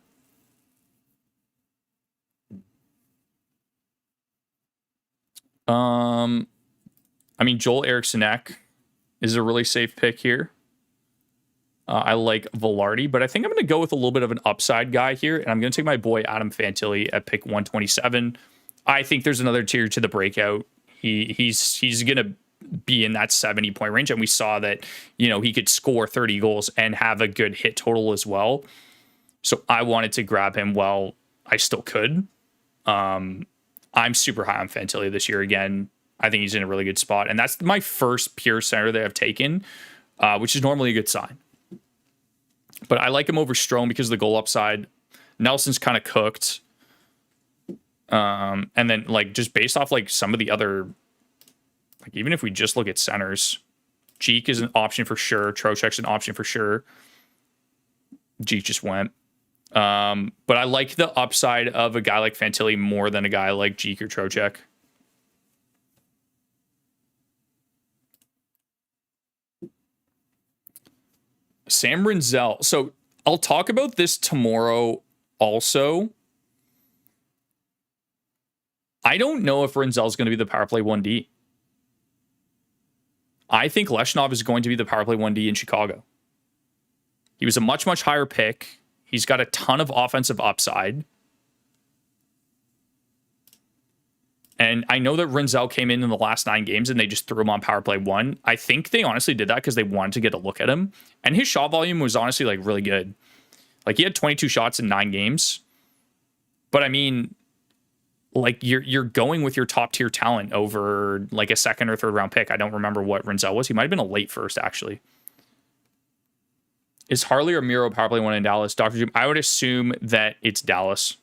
I mean, Joel Eriksson is a really safe pick here. I like Velarde, but I think I'm going to go with a little bit of an upside guy here, and I'm going to take my boy Adam Fantilli at pick 127. I think there's another tier to the breakout. He's going to be in that 70-point range, and we saw that, you know, he could score 30 goals and have a good hit total as well. So I wanted to grab him while I still could. I'm super high on Fantilli this year again. I think he's in a really good spot. And that's my first pure center that I've taken, which is normally a good sign. But I like him over Strome because of the goal upside. Nelson's kind of cooked. And then, like, just based off, like, some of the other... Like, even if we just look at centers, Jeek is an option for sure. Trocheck's an option for sure. Jeek just went. But I like the upside of a guy like Fantilli more than a guy like Jeek or Trocheck. Sam Rinzel. So I'll talk about this tomorrow also. I don't know if Rinzel is going to be the power play 1D. I think Leshnov is going to be the power play 1D in Chicago. He was a much, much higher pick. He's got a ton of offensive upside. And I know that Rinzel came in the last 9 games and they just threw him on power play 1. I think they honestly did that because they wanted to get a look at him. And his shot volume was honestly like really good. Like he had 22 shots in 9 games. But I mean, like you're going with your top tier talent over like a second or third round pick. I don't remember what Rinzel was. He might have been a late first actually. Is Harley or Miro power play 1 in Dallas? Dr. Jim, I would assume that it's Dallas.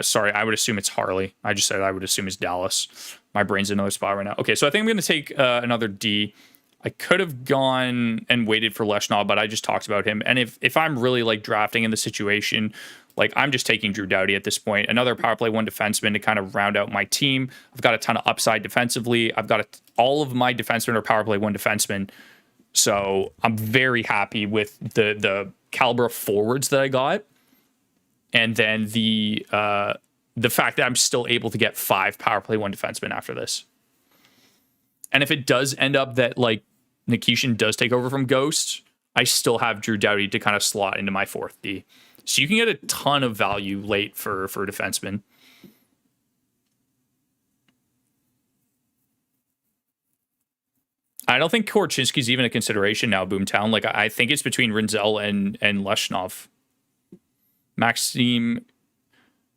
Sorry, I would assume it's Harley. I just said I would assume it's Dallas. My brain's in another spot right now. Okay, so I think I'm going to take another D. I could have gone and waited for Leshnov, but I just talked about him. And if I'm really like drafting in the situation, like I'm just taking Drew Doughty at this point. Another power play 1 defenseman to kind of round out my team. I've got a ton of upside defensively. I've got all of my defensemen are power play 1 defensemen. So I'm very happy with the caliber of forwards that I got. And then the fact that I'm still able to get 5 power play 1 defensemen after this. And if it does end up that like Nikishin does take over from Ghost, I still have Drew Doughty to kind of slot into my 4th D. So you can get a ton of value late for defensemen. I don't think Korchinski's even a consideration now, Boomtown. Like I think it's between Rinzel and Leshnov. Maxim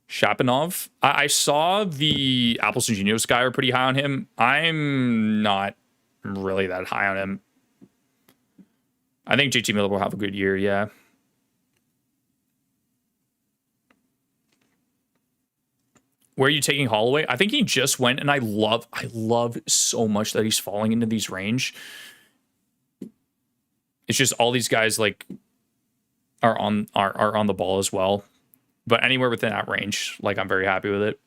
Shapanov. I saw the Apples and Genius guy are pretty high on him. I'm not really that high on him. I think JT Miller will have a good year, yeah. Where are you taking Holloway? I think he just went, and I love so much that he's falling into these range. It's just all these guys like are on the ball as well. But anywhere within that range, like I'm very happy with it.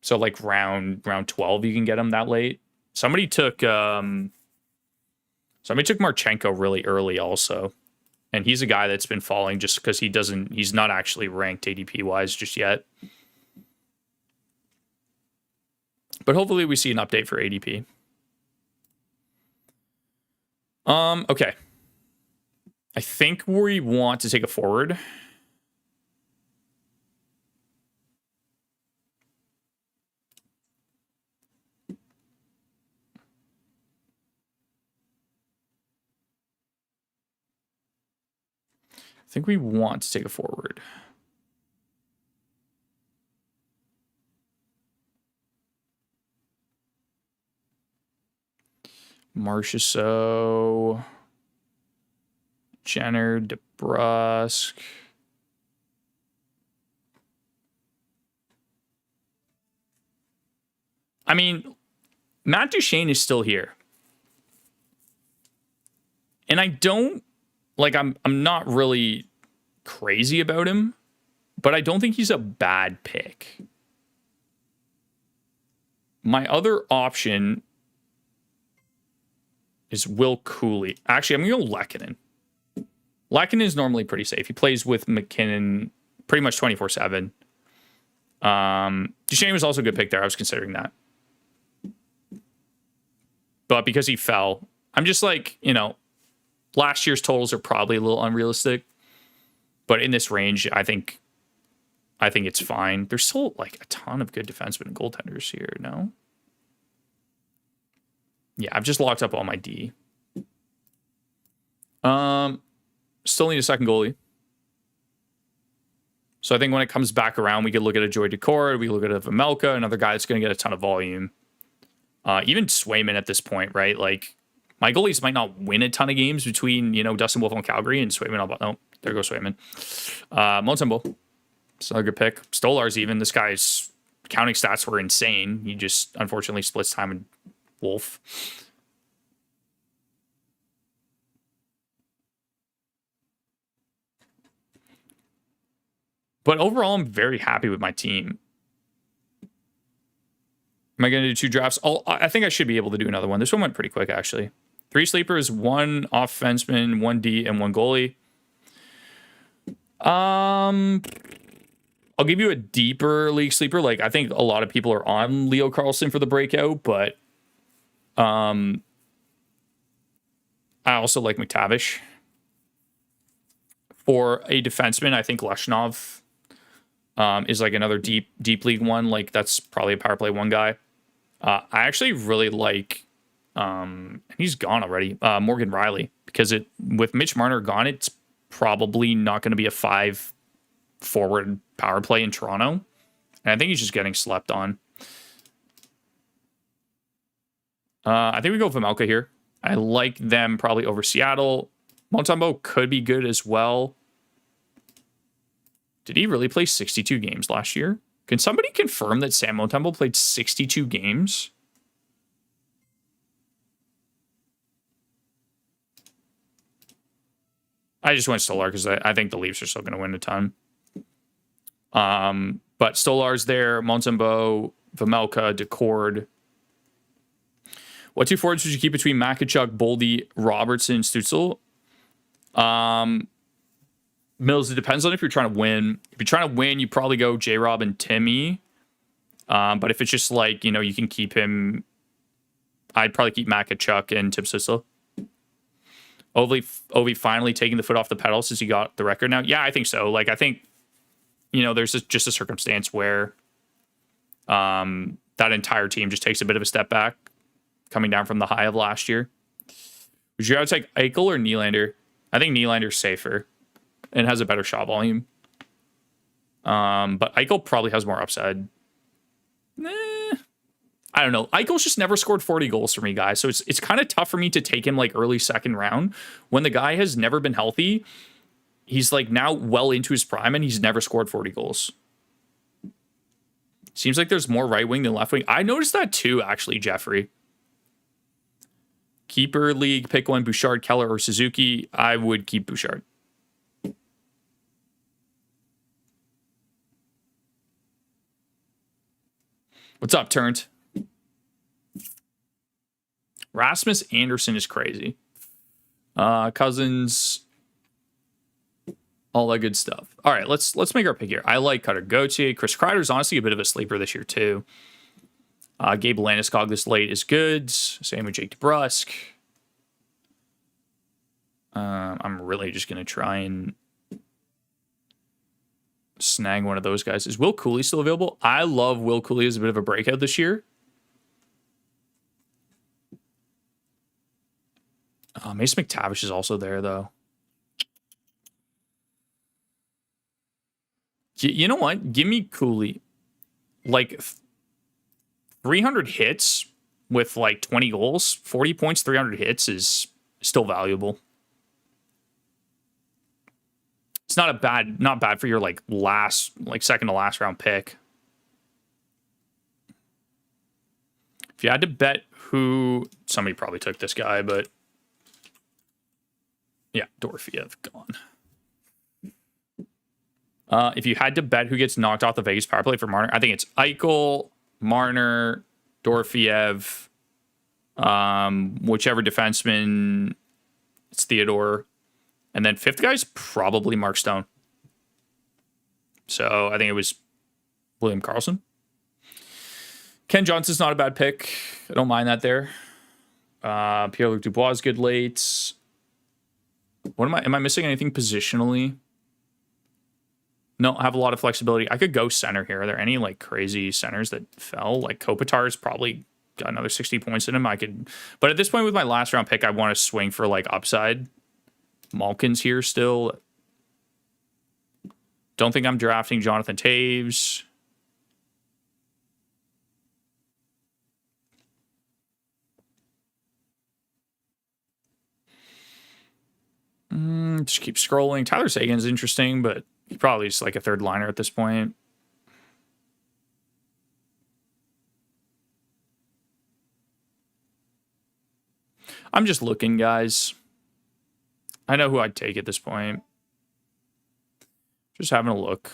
So like round 12, you can get him that late. Somebody took Marchenko really early also. And he's a guy that's been falling just because he's not actually ranked ADP wise just yet. But hopefully we see an update for ADP. Okay. I think we want to take a forward. I think we want to take a forward. Marchessault, Jenner, DeBrusque. I mean, Matt Duchene is still here. And I don't like I'm not really crazy about him, but I don't think he's a bad pick. My other option is Will Cooley. Actually, I'm going to go Lehkonen. Lehkonen is normally pretty safe. He plays with McKinnon pretty much 24/7. Duchene was also a good pick there. I was considering that. But because he fell, I'm just like, last year's totals are probably a little unrealistic. But in this range, I think it's fine. There's still like a ton of good defensemen and goaltenders here, no? Yeah, I've just locked up all my D. Still need a second goalie. So I think when it comes back around, we could look at a Joy Decord, we could look at a Vamelka, another guy that's going to get a ton of volume. Even Swayman at this point, right? Like, my goalies might not win a ton of games between, Dustin Wolf on Calgary and Swayman. Oh, there goes Swayman. Montembeault. It's not a good pick. Stolar's even. This guy's counting stats were insane. He just unfortunately splits time with Wolf. But overall, I'm very happy with my team. Am I going to do 2 drafts? I think I should be able to do another one. This one went pretty quick, actually. 3 sleepers, 1 offenseman, 1 D, and 1 goalie. I'll give you a deeper league sleeper. Like, I think a lot of people are on Leo Carlson for the breakout, but I also like McTavish. For a defenseman, I think Leshnov is like another deep league one. Like, that's probably a power play 1 guy. I actually really like, he's gone already, Morgan Riley, because with Mitch Marner gone, it's probably not going to be a 5 forward power play in Toronto. And I think he's just getting slept on. I think we go Vejmelka here. I like them probably over Seattle. Montembeault could be good as well. Did he really play 62 games last year? Can somebody confirm that Sam Montembeault played 62 games? I just went Stolar because I think the Leafs are still going to win a ton. But Stolar's there, Montembeault, Vejmelka, Decord. What 2 forwards would you keep between Makachuk, Boldy, Robertson, Stützle? Mills, it depends on if you're trying to win. If you're trying to win, you probably go J-Rob and Timmy. But if it's just like, you can keep him, I'd probably keep Makachuk and Tim Stützle. Ovi finally taking the foot off the pedal since he got the record now. Yeah, I think so. Like, I think, there's just a circumstance where that entire team just takes a bit of a step back coming down from the high of last year. Would you rather take Eichel or Nylander? I think Nylander's safer and has a better shot volume. But Eichel probably has more upside. I don't know. Eichel's just never scored 40 goals for me, guys. So it's kind of tough for me to take him like early second round when the guy has never been healthy. He's like now well into his prime and he's never scored 40 goals. Seems like there's more right wing than left wing. I noticed that too, actually, Jeffrey. Keeper league, pick one, Bouchard, Keller, or Suzuki. I would keep Bouchard. What's up, Turnt? Rasmus Anderson is crazy. Cousins, all that good stuff. All right, let's make our pick here. I like Cutter Gauthier. Chris Kreider's honestly a bit of a sleeper this year too. Gabe Landeskog this late is good. Same with Jake DeBrusk. I'm really just gonna try and snag one of those guys. Is Will Cooley still available? I love Will Cooley as a bit of a breakout this year. Mason McTavish is also there, though. You know what? Give me Cooley. Like, 300 hits with, like, 20 goals. 40 points, 300 hits is still valuable. It's not bad for your, like, second to last round pick. If you had to bet who... Somebody probably took this guy, but... Yeah, Dorofeyev gone. If you had to bet who gets knocked off the Vegas power play for Marner, I think it's Eichel, Marner, Dorofeyev, whichever defenseman, it's Theodore, and then fifth guy's probably Mark Stone. So I think it was William Karlsson. Ken Johnson's not a bad pick. I don't mind that there. Pierre-Luc Dubois is good late. What am I missing anything positionally? No, I have a lot of flexibility. I could go center here. Are there any like crazy centers that fell? Like Kopitar's probably got another 60 points in him. But at this point with my last round pick, I want to swing for like upside. Malkin's here still. Don't think I'm drafting Jonathan Taves. Just keep scrolling. Tyler Sagan's interesting, but he's probably just like a third liner at this point. I'm just looking, guys. I know who I'd take at this point. Just having a look.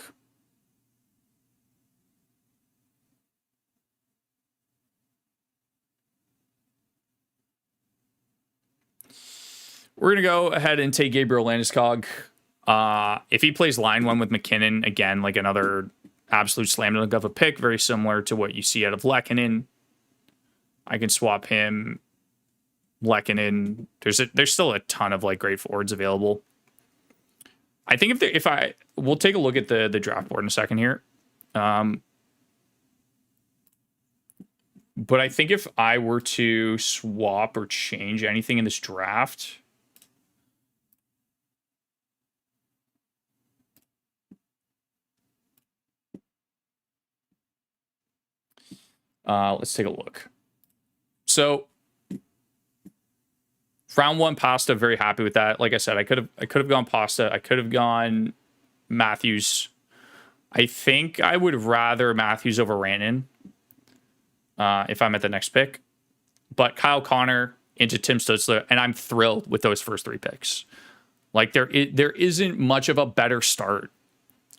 We're going to go ahead and take Gabriel Landeskog. If he plays line one with McKinnon, again, like another absolute slam dunk of a pick, very similar to what you see out of Lehkonen. I can swap him. Lehkonen. There's still a ton of like great forwards available. I think we'll take a look at the draft board in a second here. But I think if I were to swap or change anything in this draft, let's take a look. So round one Pasta, very happy with that. Like I said, I could have gone Pasta. I could have gone Matthews. I think I would rather Matthews over Rannon if I'm at the next pick. But Kyle Connor into Tim Stutzler, and I'm thrilled with those first three picks. Like there isn't much of a better start.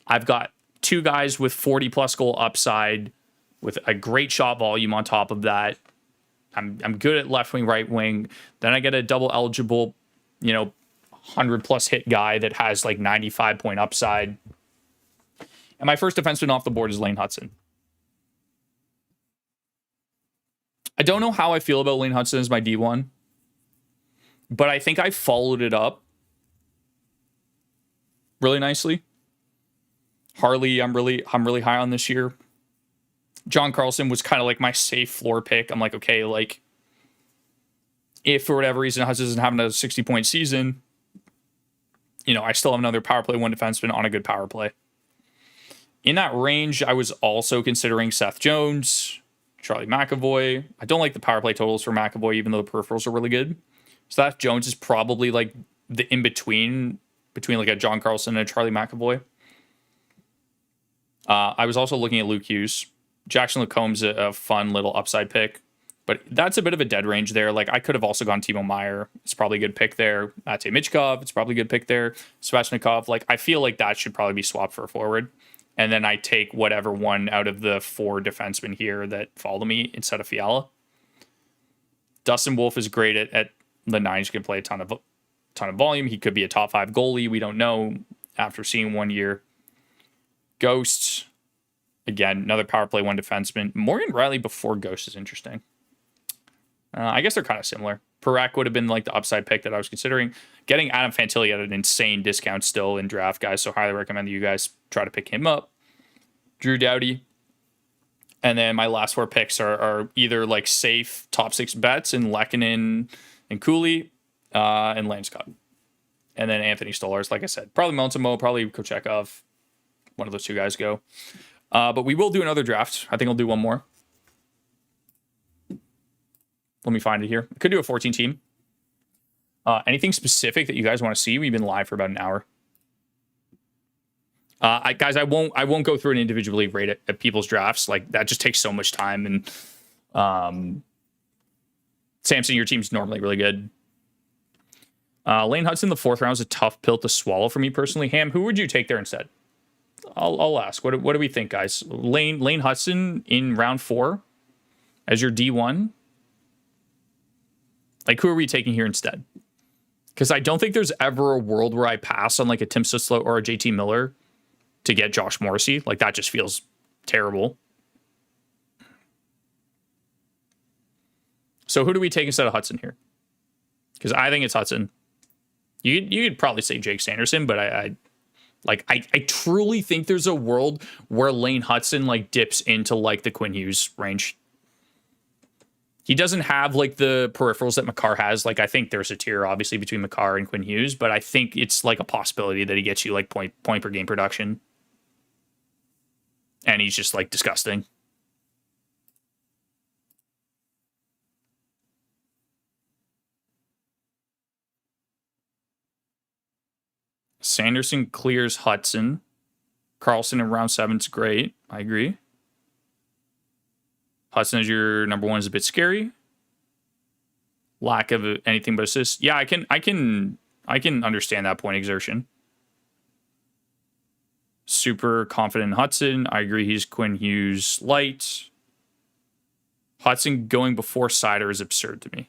I've got two guys with 40+ goal upside, with a great shot volume on top of that. I'm good at left wing, right wing. Then I get a double eligible, 100+ hit guy that has like 95-point upside. And my first defenseman off the board is Lane Hudson. I don't know how I feel about Lane Hudson as my D1, but I think I followed it up really nicely. Harley, I'm really high on this year. John Carlson was kind of like my safe floor pick. I'm like, okay, like if for whatever reason Hudson isn't having a 60-point season, I still have another power play one defenseman on a good power play. In that range, I was also considering Seth Jones, Charlie McAvoy. I don't like the power play totals for McAvoy, even though the peripherals are really good. Seth Jones is probably like the in-between like a John Carlson and a Charlie McAvoy. I was also looking at Luke Hughes. Jackson Lacomb's a fun little upside pick, but that's a bit of a dead range there. Like I could have also gone Timo Meier. It's probably a good pick there. Matej Michkov, it's probably a good pick there. Svechnikov, like I feel like that should probably be swapped for a forward. And then I take whatever one out of the four defensemen here that follow me instead of Fiala. Dustin Wolf is great at the nines. He can play a ton of volume. He could be a top 5 goalie. We don't know after seeing 1 year. Ghost, again, another power play one defenseman. Morgan Riley before Ghost is interesting. I guess they're kind of similar. Parak would have been like the upside pick that I was considering. Getting Adam Fantilli at an insane discount still in draft, guys, so highly recommend that you guys try to pick him up. Drew Doughty. And then my last 4 picks are either like safe top 6 bets in Lehkonen and Cooley and Landeskog. And then Anthony Stolarz, like I said. Probably Montimo, probably Kochekov. One of those two guys go. But we will do another draft. I think I'll do one more. Let me find it here. I could do a 14 team. Anything specific that you guys want to see? We've been live for about an hour. Guys, I won't go through and individually rate it at people's drafts. Like that just takes so much time. And Samson, your team's normally really good. Lane Hudson, the 4th round is a tough pill to swallow for me personally. Ham, who would you take there instead? I'll ask. What do we think, guys? Lane Hudson in round 4 as your D1. Like, who are we taking here instead? Because I don't think there's ever a world where I pass on like a Tim Stutzler or a JT Miller to get Josh Morrissey. Like, that just feels terrible. So who do we take instead of Hudson here? Because I think it's Hudson. You could probably say Jake Sanderson, but I truly think there's a world where Lane Hudson like dips into like the Quinn Hughes range. He doesn't have like the peripherals that Makar has. Like I think there's a tier obviously between Makar and Quinn Hughes, but I think it's like a possibility that he gets you like point per game production. And he's just like disgusting. Sanderson clears Hudson. Carlson in round 7's great. I agree. Hudson as your number 1 is a bit scary. Lack of anything but assists. Yeah, I can understand that point exertion. Super confident in Hudson. I agree he's Quinn Hughes light. Hudson going before Seider is absurd to me.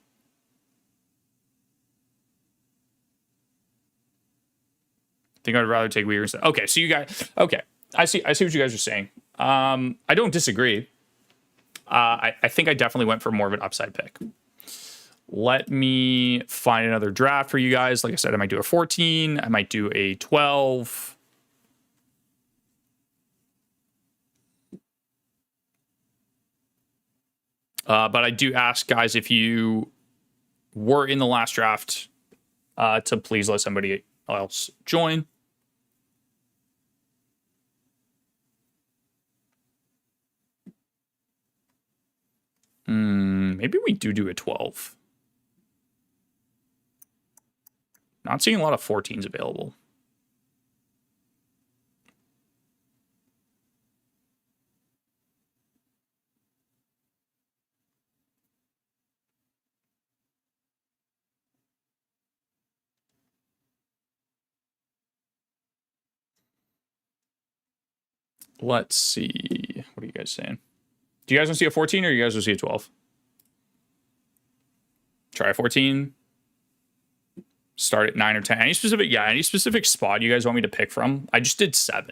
I think I'd rather take Weir instead. Okay, so you guys... Okay, I see what you guys are saying. I don't disagree. I think I definitely went for more of an upside pick. Let me find another draft for you guys. Like I said, I might do a 14. I might do a 12. But I do ask, guys, if you were in the last draft, to please let somebody else join. Maybe we do a 12. Not seeing a lot of 14s available. Let's see. What are you guys saying? Do you guys want to see a 14 or you guys want to see a 12? Try a 14. Start at 9 or 10. Any specific spot you guys want me to pick from? I just did 7.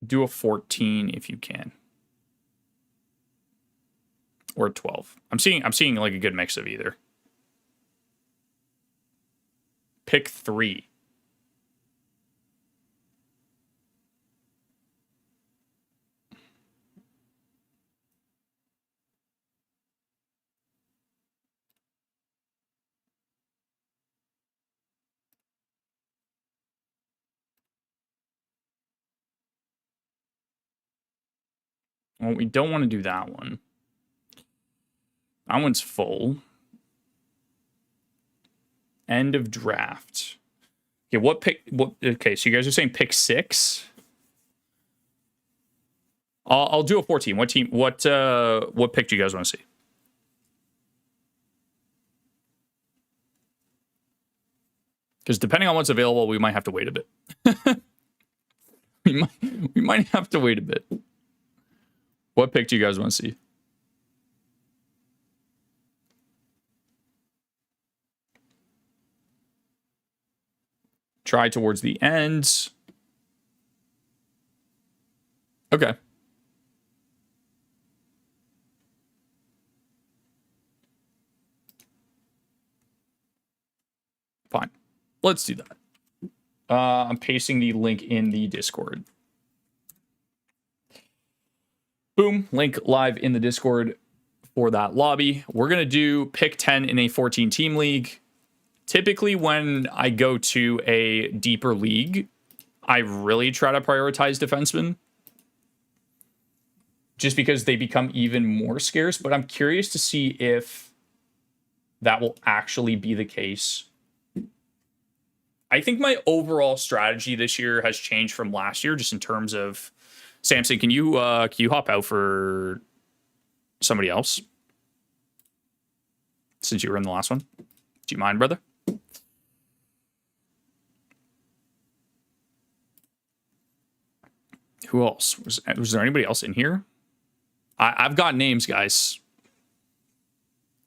Do a 14 if you can. Or 12. I'm seeing like a good mix of either. Pick 3. Well, we don't want to do that one. That one's full. End of draft. Okay, what pick? Okay, so you guys are saying pick 6. I'll do a 14. What team? What pick do you guys want to see? Because depending on what's available, we might have to wait a bit. we might have to wait a bit. What pick do you guys want to see? Try towards the end. Okay. Fine. Let's do that. I'm pasting the link in the Discord. Boom. Link live in the Discord for that lobby. We're going to do pick 10 in a 14 team league. Typically, when I go to a deeper league, I really try to prioritize defensemen just because they become even more scarce. But I'm curious to see if that will actually be the case. I think my overall strategy this year has changed from last year, just in terms of Samson. Can you hop out for somebody else since you were in the last one? Do you mind, brother? Who else? Was there anybody else in here? I've got names, guys.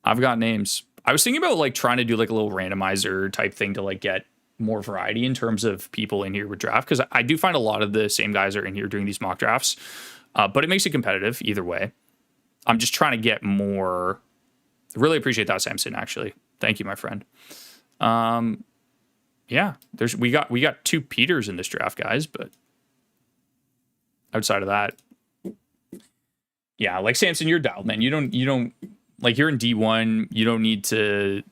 I've got names. I was thinking about like trying to do like a little randomizer type thing to like get more variety in terms of people in here with draft, because I do find a lot of the same guys are in here doing these mock drafts, but it makes it competitive either way. I'm just trying to get more. Really appreciate that, Samson. Actually, thank you, my friend. Yeah, we got 2 Peters in this draft, guys, but outside of that, yeah, like Samson, you're dialed, man. You don't like, you're in D1. You don't need to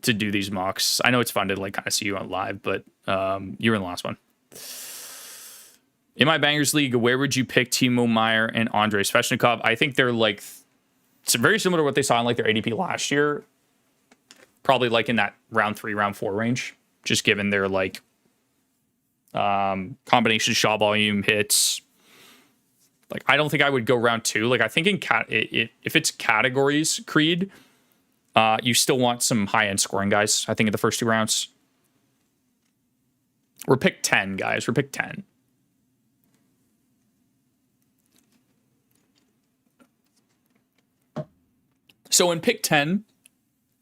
do these mocks. I know it's fun to like kind of see you on live, but you're in the last one. In my Bangers League, where would you pick Timo Meyer and Andrei Svechnikov? I think they're like, it's very similar to what they saw in like their ADP last year. Probably like in that round 3, round 4 range, just given their like combination shot volume hits. Like, I don't think I would go round 2. Like, I think if it's categories, Creed, you still want some high-end scoring guys, I think, in the first 2 rounds. We're pick 10, guys. We're pick 10. So in pick 10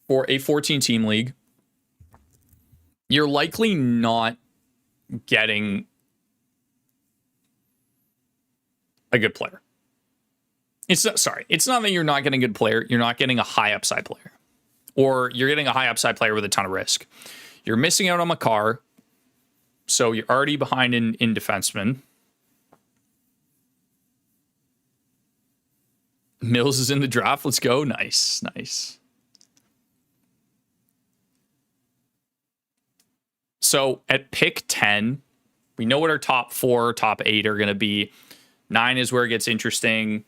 for a 14-team league, you're likely not getting a good player. It's not that you're not getting a good player. You're not getting a high upside player. Or you're getting a high upside player with a ton of risk. You're missing out on Makar. So you're already behind in defensemen. Mills is in the draft. Let's go. Nice. So at pick 10, we know what our top 4, top 8 are going to be. 9 is where it gets interesting.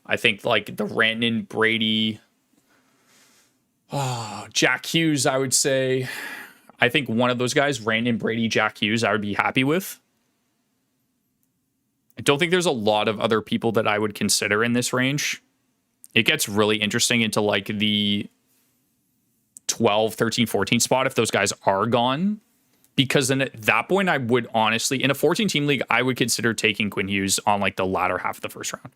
I think like the Rantanen, Brady, Jack Hughes, I would say. I think one of those guys, Rantanen, Brady, Jack Hughes, I would be happy with. I don't think there's a lot of other people that I would consider in this range. It gets really interesting into like the 12, 13, 14 spot if those guys are gone. Because then at that point, I would honestly, in a 14-team league, I would consider taking Quinn Hughes on like the latter half of the first round.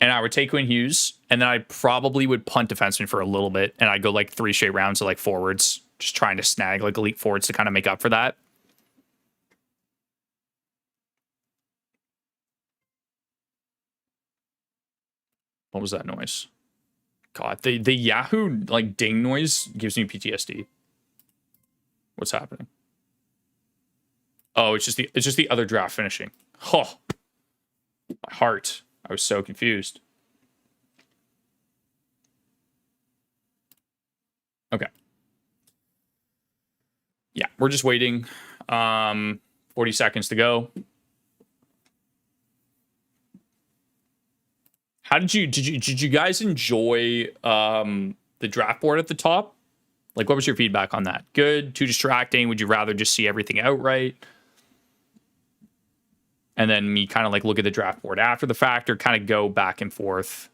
And I would take Quinn Hughes, and then I probably would punt defenseman for a little bit, and I'd go like 3 straight rounds of like forwards, just trying to snag like elite forwards to kind of make up for that. What was that noise? God, the Yahoo like ding noise gives me PTSD. What's happening? Oh, it's just the other draft finishing. Oh, my heart. I was so confused. Okay. Yeah, we're just waiting. 40 seconds to go. How did you guys enjoy the draft board at the top? Like, what was your feedback on that? Good? Too distracting? Would you rather just see everything outright? And then me kind of like look at the draft board after the fact, or kind of go back and forth?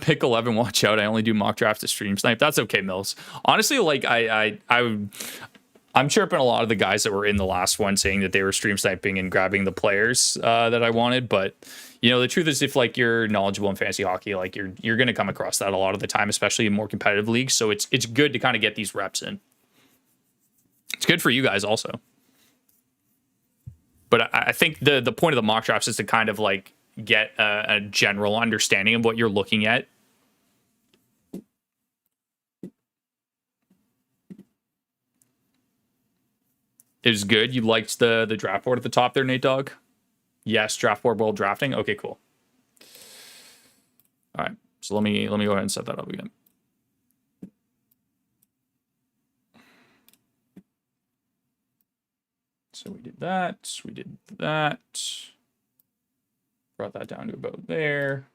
Pick 11, watch out. I only do mock drafts to stream snipe. That's okay, Mills. Honestly, like I'm chirping a lot of the guys that were in the last one saying that they were stream sniping and grabbing the players that I wanted. But, you know, the truth is, if like you're knowledgeable in fantasy hockey, like you're going to come across that a lot of the time, especially in more competitive leagues. So it's good to kind of get these reps in. It's good for you guys also. But I think the point of the mock drafts is to kind of like get a general understanding of what you're looking at. It was good. You liked the draft board at the top there, Nate Dogg? Yes, draft board while drafting. Okay, cool. All right. So let me go ahead and set that up again. So we did that. We did that. Brought that down to about there.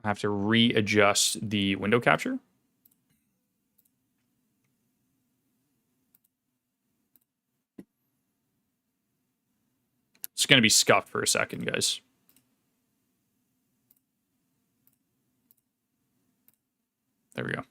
I have to readjust the window capture. It's going to be scuffed for a second, guys. There we go.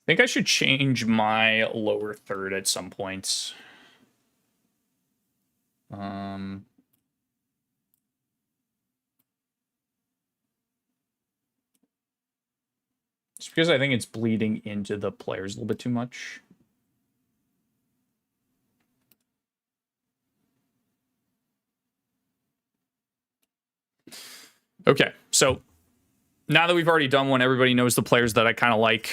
I think I should change my lower third at some points. Just because I think it's bleeding into the players a little bit too much. Okay, so now that we've already done one, everybody knows the players that I kind of like.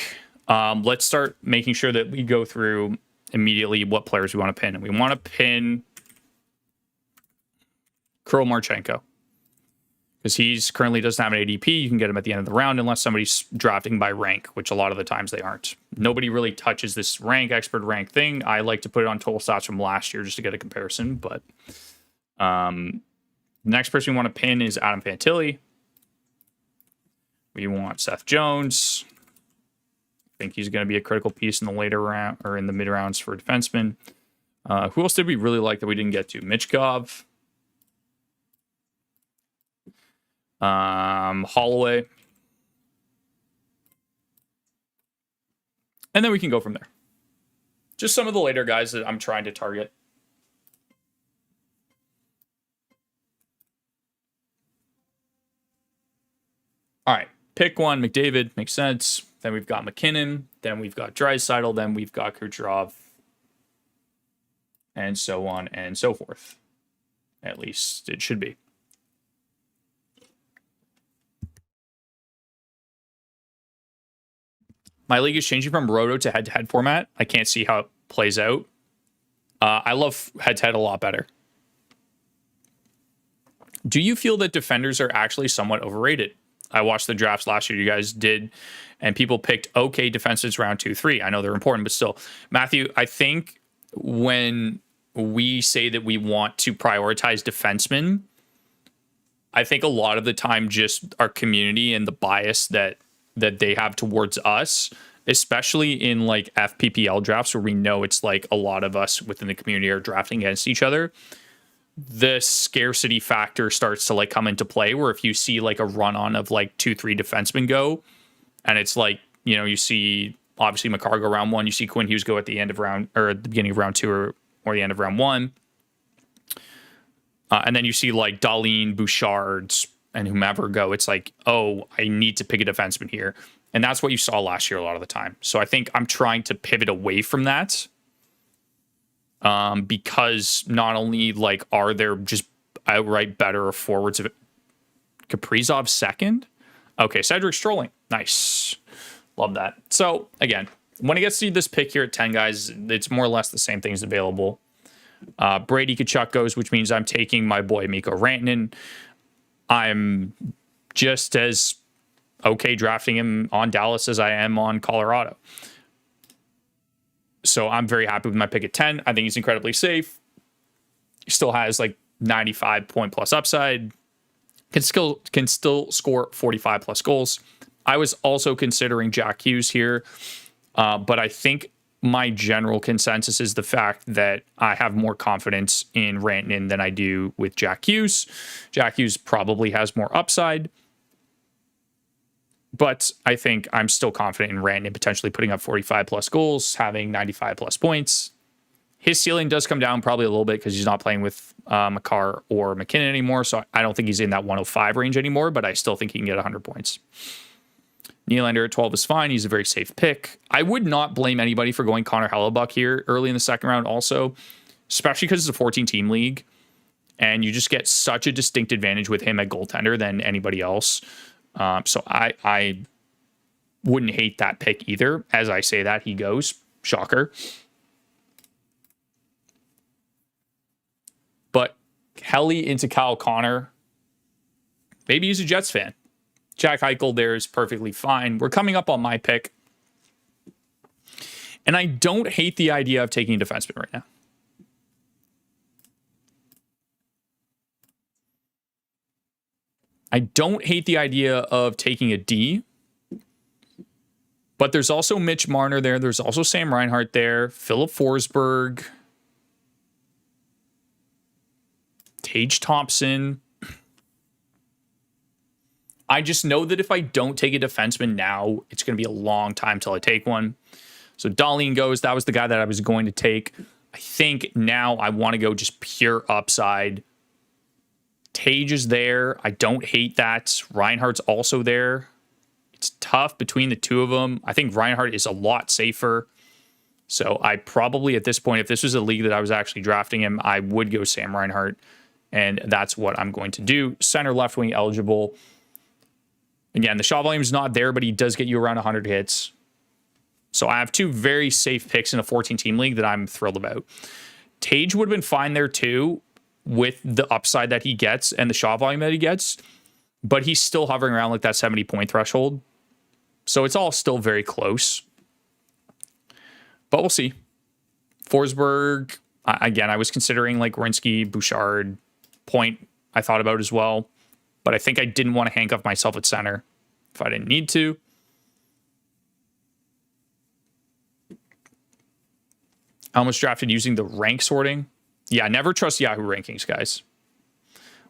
Let's start making sure that we go through immediately what players we want to pin. And we want to pin Kirill Marchenko, because he's currently doesn't have an ADP. You can get him at the end of the round unless somebody's drafting by rank, which a lot of the times they aren't. Nobody really touches this rank, expert rank thing. I like to put it on total stats from last year just to get a comparison. But the next person we want to pin is Adam Fantilli. We want Seth Jones. I think he's going to be a critical piece in the later round or in the mid rounds for defensemen. Who else did we really like that we didn't get to? Michkov. Holloway. And then we can go from there. Just some of the later guys that I'm trying to target. All right. Pick one. McDavid. Makes sense. Then we've got McKinnon. Then we've got Draisaitl. Then we've got Kucherov. And so on and so forth. At least it should be. My league is changing from roto to head-to-head format. I can't see how it plays out. I love head-to-head a lot better. Do you feel that defenders are actually somewhat overrated? I watched the drafts last year you guys did, and people picked okay defenses round 2, 3. I know they're important, but still. Matthew, I think when we say that we want to prioritize defensemen, I think a lot of the time just our community and the bias that they have towards us, especially in like FPPL drafts where we know it's like a lot of us within the community are drafting against each other. The scarcity factor starts to like come into play where if you see like a run on of like 2-3 defensemen go, and it's like, you know, you see obviously Makar go round 1, you see Quinn Hughes go at the end of round or at the beginning of round 2 or the end of round 1. And then you see like Dahlin, Bouchard's, and whomever go, it's like, oh, I need to pick a defenseman here. And that's what you saw last year a lot of the time. So I think I'm trying to pivot away from that because not only like are there just outright better forwards of Kaprizov second. Okay, Cedric Strolling. Nice. Love that. So again, when it gets to this pick here at 10 guys, it's more or less the same things available. Brady Tkachuk goes, which means I'm taking my boy Mikko Rantanen. I'm just as okay drafting him on Dallas as I am on Colorado. So I'm very happy with my pick at 10. I think he's incredibly safe. He still has like 95 point plus upside. Can still score 45 plus goals. I was also considering Jack Hughes here, but I think my general consensus is the fact that I have more confidence in Rantanen than I do with Jack Hughes. Jack Hughes probably has more upside, but I think I'm still confident in Rantanen potentially putting up 45 plus goals, having 95 plus points. His ceiling does come down probably a little bit because he's not playing with Makar or McKinnon anymore, so I don't think he's in that 105 range anymore, but I still think he can get 100 points. Nylander at 12 is fine. He's a very safe pick. I would not blame anybody for going Connor Hellebuck here early in the second round also, especially because it's a 14-team league, and you just get such a distinct advantage with him at goaltender than anybody else. So I wouldn't hate that pick either. As I say that, he goes. Shocker. But Kelly into Kyle Connor. Maybe he's a Jets fan. Jack Eichel there is perfectly fine. We're coming up on my pick. And I don't hate the idea of taking a defenseman right now. I don't hate the idea of taking a D. But there's also Mitch Marner there. There's also Sam Reinhart there. Philip Forsberg. Tage Thompson. I just know that if I don't take a defenseman now, it's going to be a long time till I take one. So Dahlin goes. That was the guy that I was going to take. I think now I want to go just pure upside. Tage is there. I don't hate that. Reinhardt's also there. It's tough between the two of them. I think Reinhardt is a lot safer. So I probably at this point, if this was a league that I was actually drafting him, I would go Sam Reinhart. And that's what I'm going to do. Center left wing eligible. Again, the shot volume is not there, but he does get you around 100 hits. So I have two very safe picks in a 14-team league that I'm thrilled about. Tage would have been fine there too with the upside that he gets and the shot volume that he gets, but he's still hovering around like that 70-point threshold. So it's all still very close. But we'll see. Forsberg, again, I was considering like Werenski, Bouchard, Point I thought about as well. But I think I didn't want to handcuff myself at center if I didn't need to. I almost drafted using the rank sorting. Yeah, never trust Yahoo rankings, guys.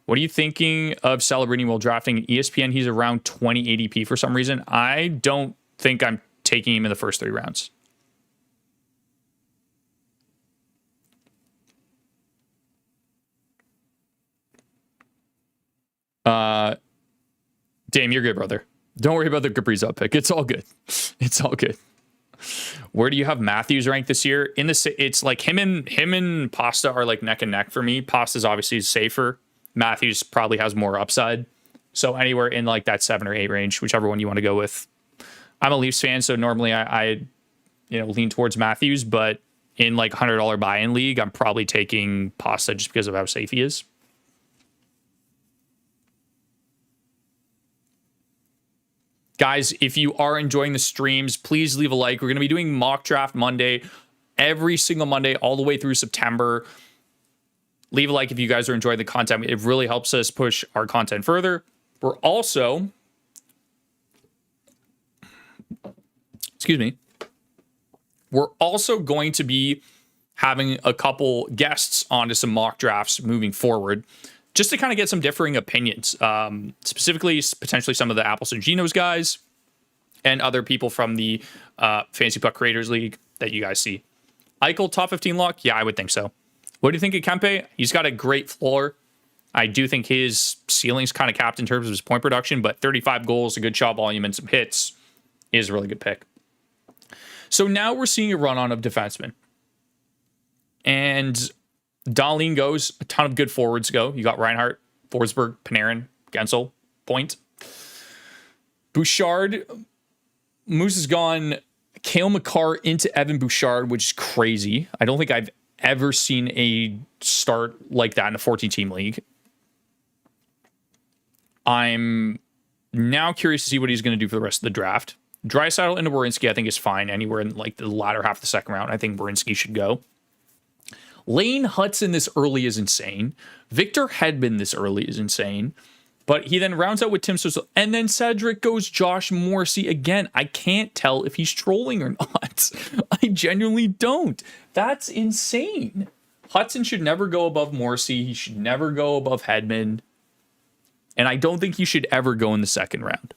What are you thinking of Celebrini while drafting an ESPN? He's around 20 ADP for some reason. I don't think I'm taking him in the first 3 rounds. Dame, you're good, brother. Don't worry about the Kaprizov pick. It's all good. It's all good. Where do you have Matthews ranked this year? It's like him and Pasta are like neck and neck for me. Pasta's obviously safer. Matthews probably has more upside. So anywhere in like that 7 or 8 range, whichever one you want to go with. I'm a Leafs fan, so normally I lean towards Matthews, but in like $100 buy-in league, I'm probably taking Pasta just because of how safe he is. Guys, if you are enjoying the streams, please leave a like. We're going to be doing mock draft Monday, every single Monday, all the way through September. Leave a like if you guys are enjoying the content. It really helps us push our content further. We're also, we're also going to be having a couple guests onto some mock drafts moving forward, just to kind of get some differing opinions, specifically, potentially some of the Apples and Genos guys and other people from the Fantasy Puck Creators League that you guys see. Eichel, top 15 lock? Yeah, I would think so. What do you think of Kempe? He's got a great floor. I do think his ceiling's kind of capped in terms of his point production, but 35 goals, a good shot volume, and some hits is a really good pick. So now we're seeing a run-on of defensemen. And Dahlin goes, a ton of good forwards go. You got Reinhart, Forsberg, Panarin, Gensel, Point. Bouchard, Moose has gone Cale Makar into Evan Bouchard, which is crazy. I don't think I've ever seen a start like that in a 14-team league. I'm now curious to see what he's going to do for the rest of the draft. Draisaitl into Werenski, I think, is fine. Anywhere in like the latter half of the second round, I think Werenski should go. Lane Hudson this early is insane. Victor Hedman this early is insane. But he then rounds out with Tim Stützle. And then Cedric goes Josh Morrissey again. I can't tell if he's trolling or not. I genuinely don't. That's insane. Hudson should never go above Morrissey. He should never go above Hedman. And I don't think he should ever go in the second round.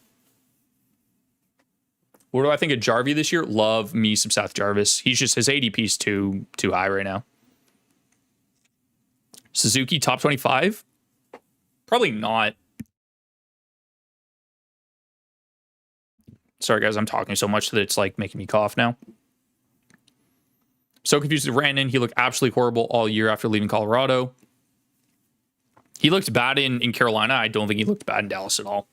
What do I think of Jarvie this year? Love me some Seth Jarvis. He's just, his ADP's too high right now. Suzuki top 25? Probably not. Sorry, guys, I'm talking so much that it's like making me cough now. So confused with Rantanen. He looked absolutely horrible all year after leaving Colorado. He looked bad in Carolina. I don't think he looked bad in Dallas at all.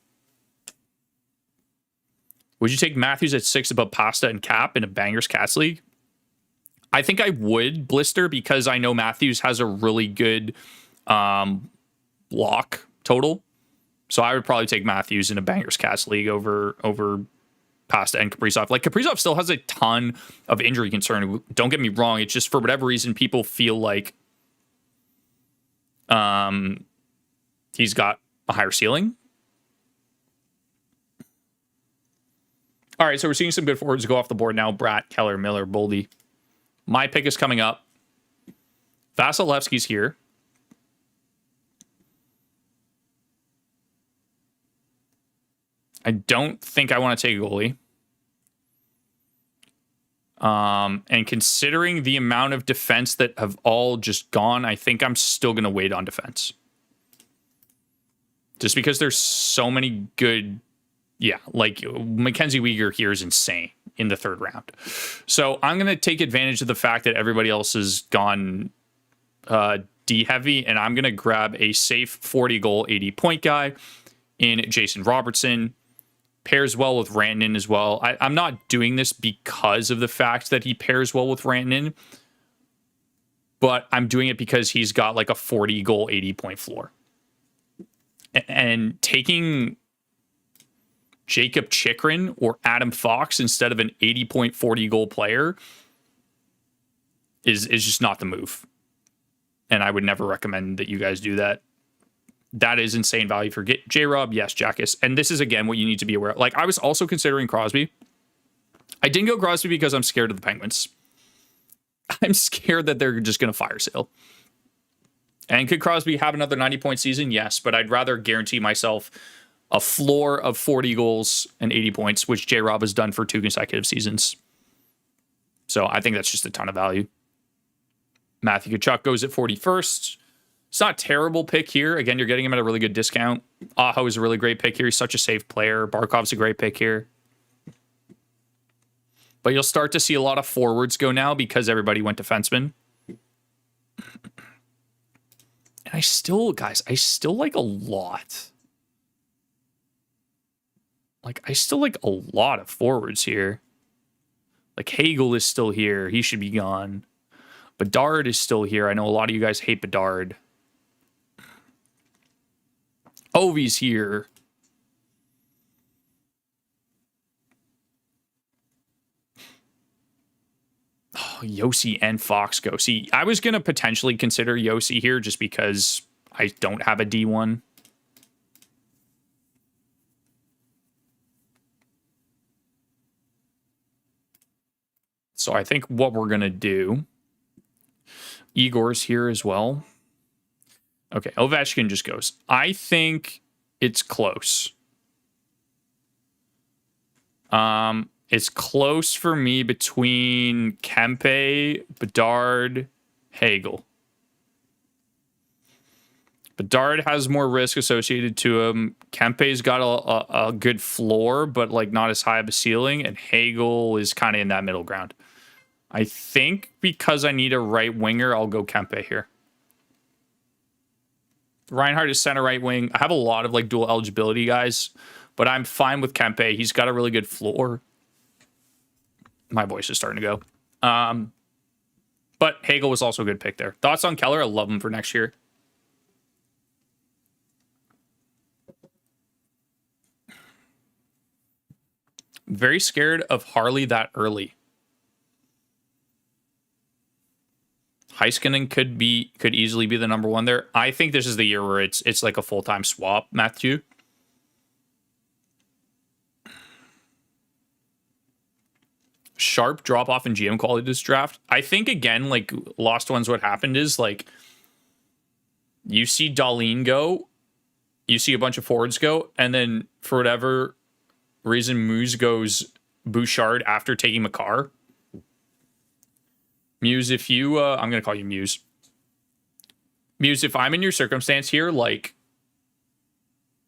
Would you take Matthews at 6 above Pasta and Cap in a Bangers Cats league? I think I would, Blister, because I know Matthews has a really good block total. So I would probably take Matthews in a Bangers Cats league over Pasta and Kaprizov. Like, Kaprizov still has a ton of injury concern. Don't get me wrong. It's just for whatever reason, people feel like he's got a higher ceiling. All right, so we're seeing some good forwards go off the board now. Bratt, Keller, Miller, Boldy. My pick is coming up. Vasilevsky's here. I don't think I want to take a goalie. And considering the amount of defense that have all just gone, I think I'm still going to wait on defense. Just because there's so many good... Yeah, like Mackenzie Weegar here is insane in the third round. So I'm going to take advantage of the fact that everybody else has gone D heavy, and I'm going to grab a safe 40 goal, 80 point guy in Jason Robertson. pairs well with Rantanen as well. I'm not doing this because of the fact that he pairs well with Rantanen, but I'm doing it because he's got like a 40 goal, 80 point floor. And taking Jacob Chikrin or Adam Fox instead of an 80 point, 40 goal player is just not the move. And I would never recommend that you guys do that. That is insane value for J-Rob. Yes, Jackus. And this is, again, what you need to be aware of. Like, I was also considering Crosby. I didn't go Crosby because I'm scared of the Penguins. I'm scared that they're just going to fire sale. And could Crosby have another 90-point season? Yes, but I'd rather guarantee myself a floor of 40 goals and 80 points, which J-Rob has done for 2 consecutive seasons. So I think that's just a ton of value. Matthew Tkachuk goes at 41st. It's not a terrible pick here. Again, you're getting him at a really good discount. Aho is a really great pick here. He's such a safe player. Barkov's a great pick here. But you'll start to see a lot of forwards go now because everybody went defenseman. And I still like a lot. Like, I still like a lot of forwards here. Like, Hagel is still here. He should be gone. Bedard is still here. I know a lot of you guys hate Bedard. Ovi's here. Oh, Yossi and Fox go. See, I was going to potentially consider Yossi here just because I don't have a D1. So I think what we're going to do... Igor's here as well. Okay, Ovechkin just goes. I think it's close. It's close for me between Kempe, Bedard, Hagel. Bedard has more risk associated to him. Kempe's got a good floor, but like not as high of a ceiling, and Hagel is kind of in that middle ground. I think because I need a right winger, I'll go Kempe here. Reinhardt is center right wing. I have a lot of like dual eligibility guys, but I'm fine with Kempe. He's got a really good floor. My voice is starting to go. But Hagel was also a good pick there. Thoughts on Keller? I love him for next year. Very scared of Harley that early. Heiskanen could easily be the number one there. I think this is the year where it's like a full-time swap, Matthew. Sharp drop off in GM quality this draft. I think again, like Lost Ones, what happened is like you see Dahlin go, you see a bunch of forwards go, and then for whatever reason Moose goes Bouchard after taking Makar. Muse, if you, I'm going to call you Muse. Muse, if I'm in your circumstance here, like,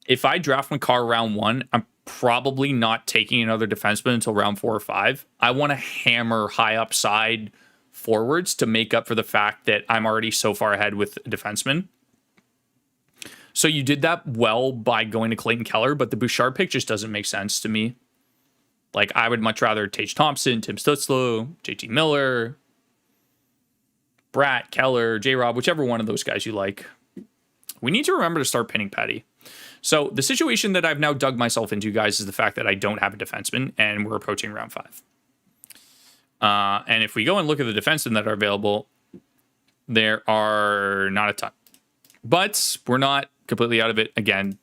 if I draft Makar round 1, I'm probably not taking another defenseman until round 4 or 5. I want to hammer high upside forwards to make up for the fact that I'm already so far ahead with a defenseman. So you did that well by going to Clayton Keller, but the Bouchard pick just doesn't make sense to me. Like, I would much rather Tage Thompson, Tim Stutzlo, JT Miller, Bratt, Keller, J-Rob, whichever one of those guys you like. We need to remember to start pinning Petty. So the situation that I've now dug myself into, guys, is the fact that I don't have a defenseman, and we're approaching round 5. And if we go and look at the defensemen that are available, there are not a ton. But we're not completely out of it. Again,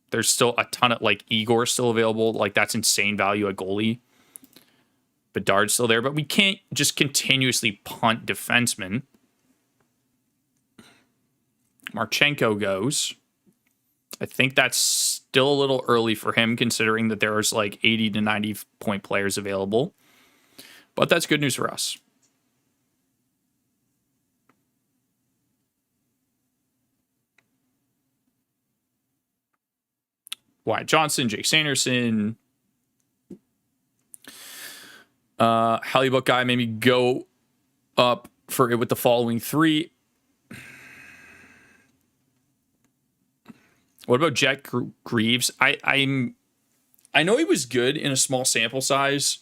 there's still a ton of, like, Igor still available. Like, that's insane value at goalie. Bedard's still there, but we can't just continuously punt defensemen. Marchenko goes. I think that's still a little early for him, considering that there's like 80 to 90 point players available. But that's good news for us. Wyatt Johnson, Jake Sanderson. Halibut guy, maybe go up for it with the following 3. What about Jet Greaves? I'm I know he was good in a small sample size,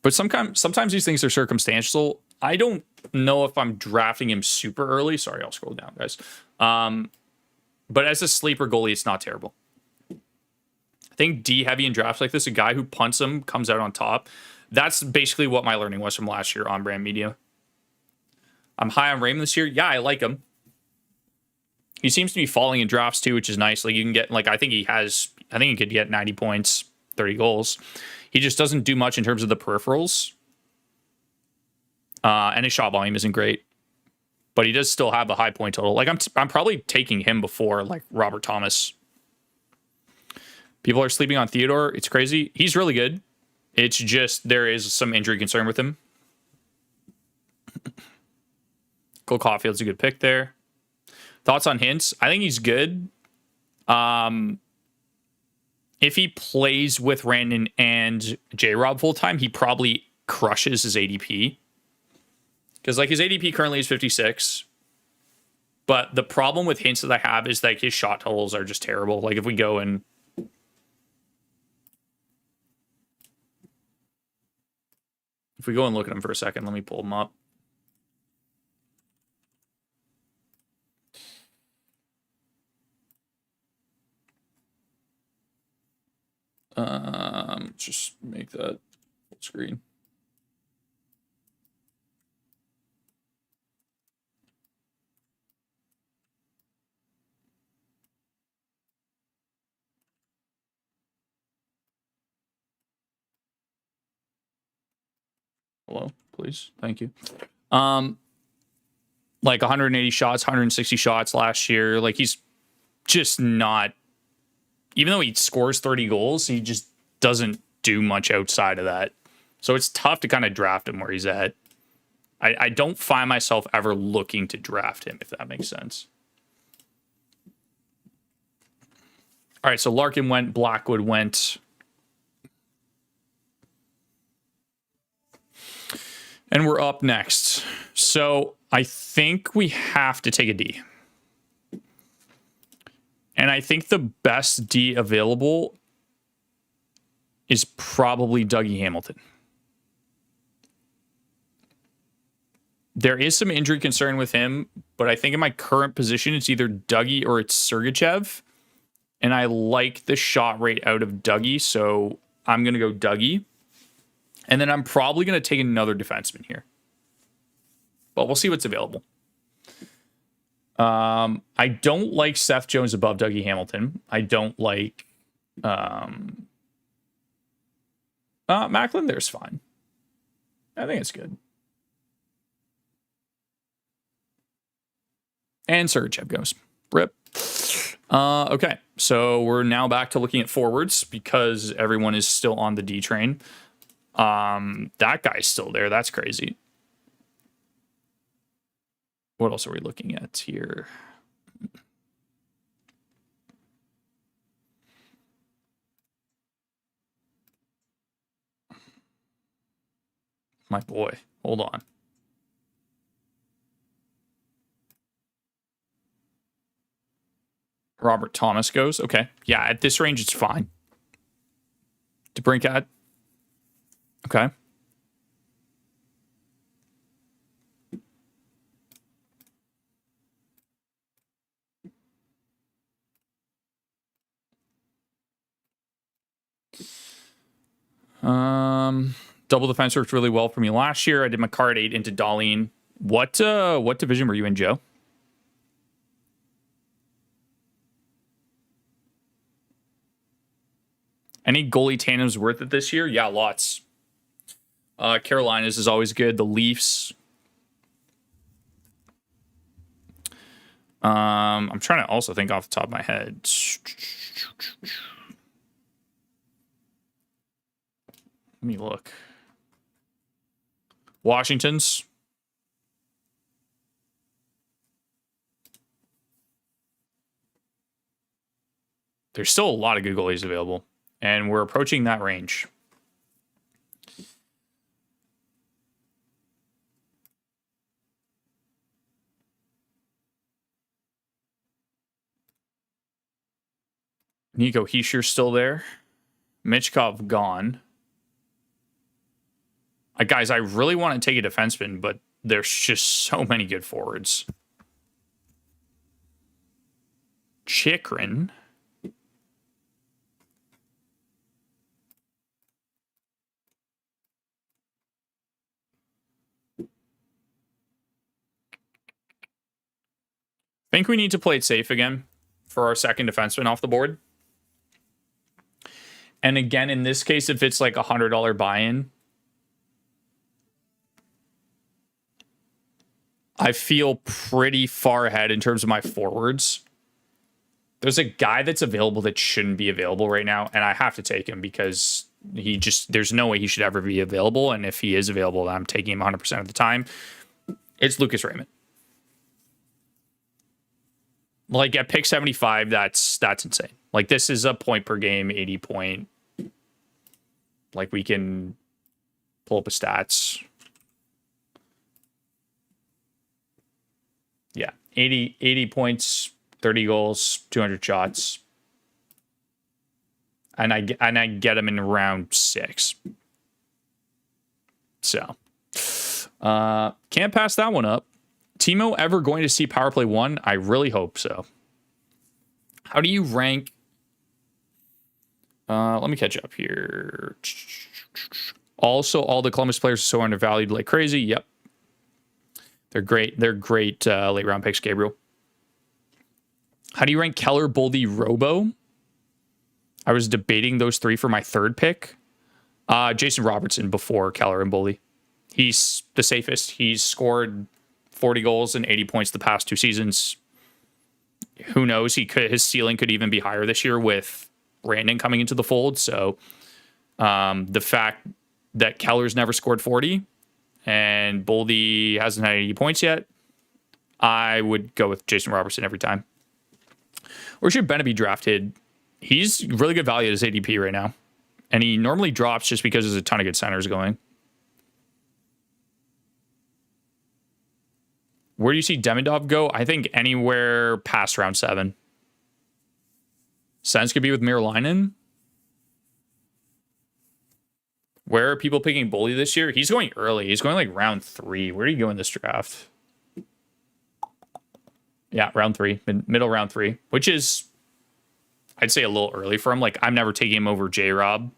but sometimes these things are circumstantial. I don't know if I'm drafting him super early. Sorry, I'll scroll down, guys. But as a sleeper goalie, it's not terrible. I think D heavy in drafts like this, a guy who punts him comes out on top. That's basically what my learning was from last year on brand media. I'm high on Raymond this year. Yeah, I like him. He seems to be falling in drafts too, which is nice. Like you can get, like I think he could get 90 points, 30 goals. He just doesn't do much in terms of the peripherals. And his shot volume isn't great. But he does still have a high point total. Like I'm probably taking him before like Robert Thomas. People are sleeping on Theodore. It's crazy. He's really good. It's just there is some injury concern with him. Cole Caulfield's a good pick there. Thoughts on Hintz? I think he's good. If he plays with Randon and J-Rob full time, he probably crushes his ADP. Because like his ADP currently is 56. But the problem with Hintz that I have is like his shot totals are just terrible. Like if we go and look at him for a second, let me pull him up. Just make that full screen. Hello, please. Thank you. Like 180 shots, 160 shots last year. Like he's just not, even though he scores 30 goals, he just doesn't do much outside of that. So it's tough to kind of draft him where he's at. I don't find myself ever looking to draft him, if that makes sense. All right, so Larkin went, Blackwood went. And we're up next. So I think we have to take a D. And I think the best D available is probably Dougie Hamilton. There is some injury concern with him, but I think in my current position, it's either Dougie or it's Sergachev. And I like the shot rate out of Dougie, so I'm going to go Dougie. And then I'm probably going to take another defenseman here. But we'll see what's available. I don't like Seth Jones above Dougie Hamilton. I don't like Macklin. There's fine. I think it's good. And Sergachev goes. Rip. Okay, so we're now back to looking at forwards because everyone is still on the D train. That guy's still there. That's crazy. What else are we looking at here? My boy. Hold on. Robert Thomas goes. Okay. Yeah, at this range, it's fine. DeBrincat. Okay. Double defense worked really well for me last year. I did my card 8 into Darlene. What division were you in, Joe? Any goalie tandems worth it this year? Yeah, lots. Carolinas is always good. The Leafs. I'm trying to also think off the top of my head. Let me look. Washington's. There's still a lot of good goalies available, and we're approaching that range. Nico Heischer's still there. Michkov gone. Guys, I really want to take a defenseman, but there's just so many good forwards. Chikrin. I think we need to play it safe again for our second defenseman off the board. And again, in this case, if it's like $100 buy-in, I feel pretty far ahead in terms of my forwards. There's a guy that's available that shouldn't be available right now, and I have to take him because there's no way he should ever be available. And if he is available, I'm taking him 100% of the time. It's Lucas Raymond. Like at pick 75, that's insane. Like this is a point per game, 80 point. Like we can pull up his stats. Yeah, 80 points, 30 goals, 200 shots. And I get him in round 6. So, can't pass that one up. Timo ever going to see Power Play 1? I really hope so. How do you rank? Let me catch up here. Also, all the Columbus players are so undervalued like crazy. Yep. They're great. They're great late round picks, Gabriel. How do you rank Keller, Boldy, Robo? I was debating those 3 for my third pick. Jason Robertson before Keller and Boldy. He's the safest. He's scored 40 goals and 80 points the past 2 seasons. Who knows? His ceiling could even be higher this year with Brandon coming into the fold. So the fact that Keller's never scored 40 and Boldy hasn't had 80 points yet, I would go with Jason Robertson every time. Or should Bennett be drafted? He's really good value at his ADP right now. And he normally drops just because there's a ton of good centers going. Where do you see Demidov go? I think anywhere past round 7. Sense could be with Miralainen. Where are people picking Boldy this year? He's going early. He's going like round 3. Where do you go in this draft? Yeah, round 3. Middle round 3. Which is, I'd say, a little early for him. Like, I'm never taking him over J-Rob.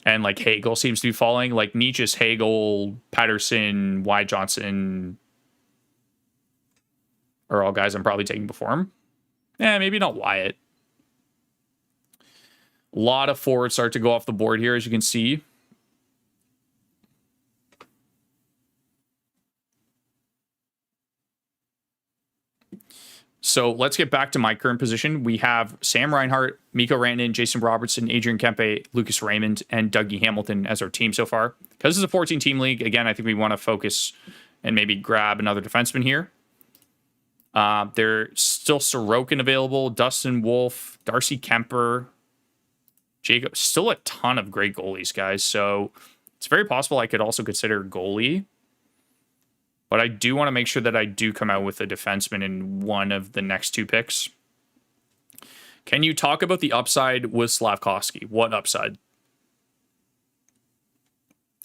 And like Hagel seems to be falling. Like Nietzsche's Hagel, Patterson, Wyatt Johnson are all guys I'm probably taking before him. Maybe not Wyatt. A lot of forwards start to go off the board here, as you can see. So let's get back to my current position. We have Sam Reinhart, Mikko Rantanen, Jason Robertson, Adrian Kempe, Lucas Raymond, and Dougie Hamilton as our team so far. Because this is a 14-team league, again, I think we want to focus and maybe grab another defenseman here. There's still Sorokin available, Dustin Wolf, Darcy Kemper, Jacob. Still a ton of great goalies, guys. So it's very possible I could also consider goalie. But I do want to make sure that I do come out with a defenseman in one of the next 2 picks. Can you talk about the upside with Slavkovsky? What upside?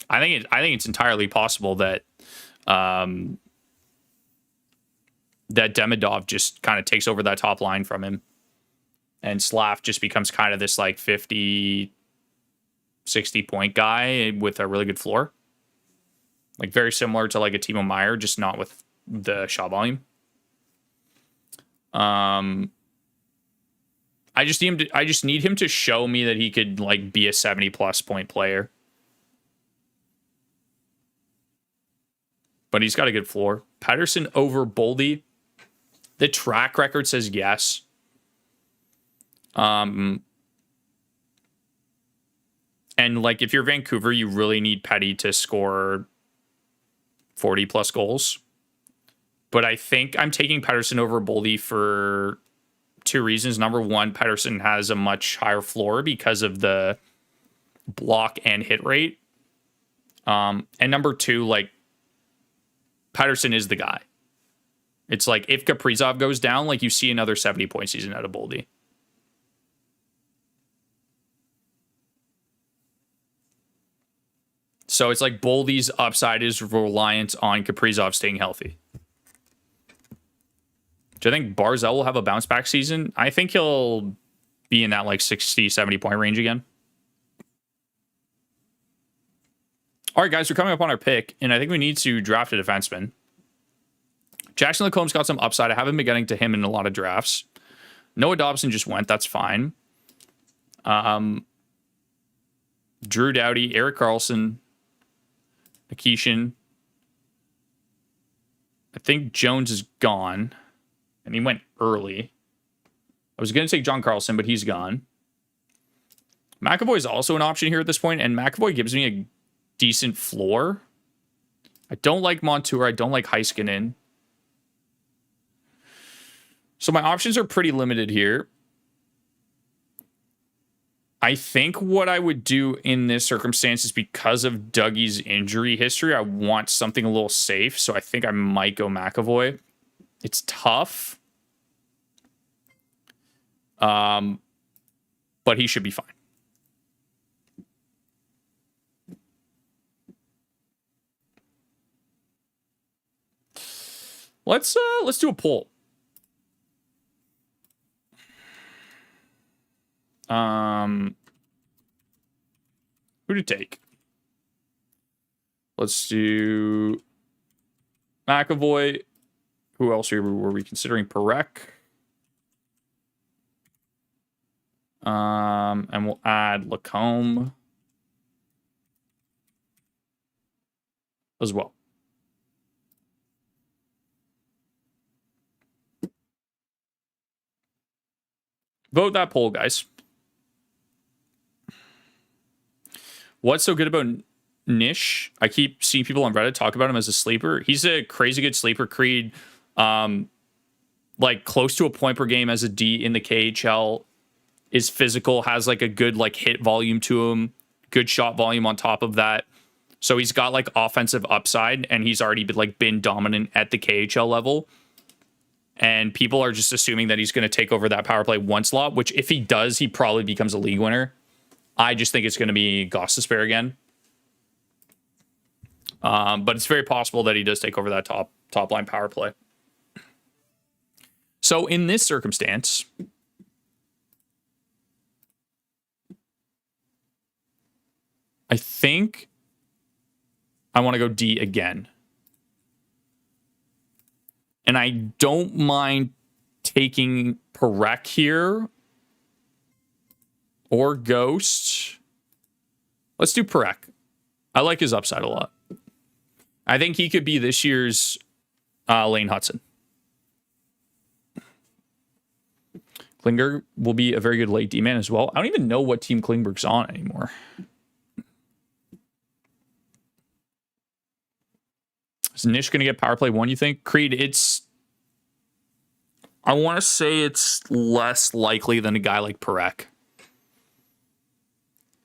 I think it's entirely possible that that Demidov just kind of takes over that top line from him. And Slav just becomes kind of this like 50, 60 point guy with a really good floor. Like very similar to like a Timo Meier, just not with the shot volume. I just need him to show me that he could like be a 70+ point player. But he's got a good floor. Patterson over Boldy. The track record says yes. And like if you're Vancouver, you really need Petty to score 40+ goals. But I think I'm taking Patterson over Boldy for 2 reasons. Number 1, Patterson has a much higher floor because of the block and hit rate. And number 2, like Patterson is the guy. It's like if Kaprizov goes down, like you see another 70-point season out of Boldy. So it's like Boldy's upside is reliant on Kaprizov staying healthy. Do you think Barzal will have a bounce back season? I think he'll be in that like 60, 70 point range again. All right, guys, we're coming up on our pick, and I think we need to draft a defenseman. Jackson Lacomb's got some upside. I haven't been getting to him in a lot of drafts. Noah Dobson just went. That's fine. Drew Doughty, Eric Carlson, Nikishin. I think Jones is gone, and he went early. I was going to take John Carlson, but he's gone. McAvoy is also an option here at this point, and McAvoy gives me a decent floor. I don't like Montour. I don't like Heiskanen. So my options are pretty limited here. I think what I would do in this circumstance is because of Dougie's injury history, I want something a little safe. So I think I might go McAvoy. It's tough. But he should be fine. Let's do a poll. Who to take? Let's do McAvoy. Who else were we considering? Perek. And we'll add Lacombe as well. Vote that poll, guys. What's so good about Nish? I keep seeing people on Reddit talk about him as a sleeper. He's a crazy good sleeper. Creed, like close to a point per game as a D in the KHL. Is physical, has like a good like hit volume to him, good shot volume on top of that. So he's got like offensive upside, and he's already been dominant at the KHL level. And people are just assuming that he's going to take over that power play one slot, which if he does, he probably becomes a league winner. I just think it's going to be Gostisbehere again. But it's very possible that he does take over that top line power play. So in this circumstance, I think I want to go D again. And I don't mind taking Perek here or Ghost. Let's do Perek. I like his upside a lot. I think he could be this year's Lane Hudson. Klingberg will be a very good late D-man as well. I don't even know what team Klingberg's on anymore. Is Nish going to get power play one, you think? Creed, I want to say it's less likely than a guy like Perek.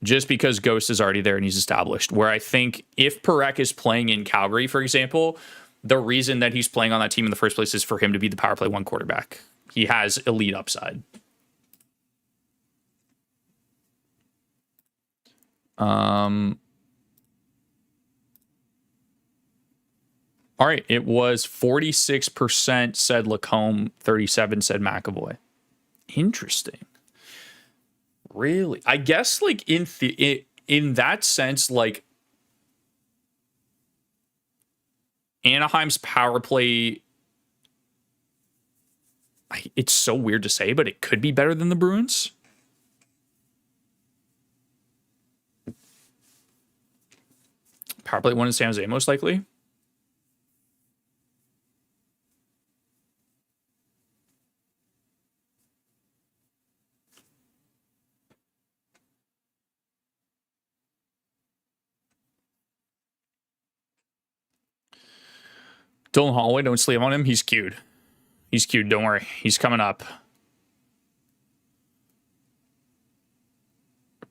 Just because Ghost is already there and he's established. Where I think if Perek is playing in Calgary, for example, the reason that he's playing on that team in the first place is for him to be the power play one quarterback. He has elite upside. All right, it was 46% said Lacombe, 37% said McAvoy. Interesting. Really? I guess like in that sense, like Anaheim's power play, it's so weird to say, but it could be better than the Bruins. Power play one in San Jose, most likely. Dylan Holloway, don't sleep on him. He's cute. He's cute. Don't worry. He's coming up.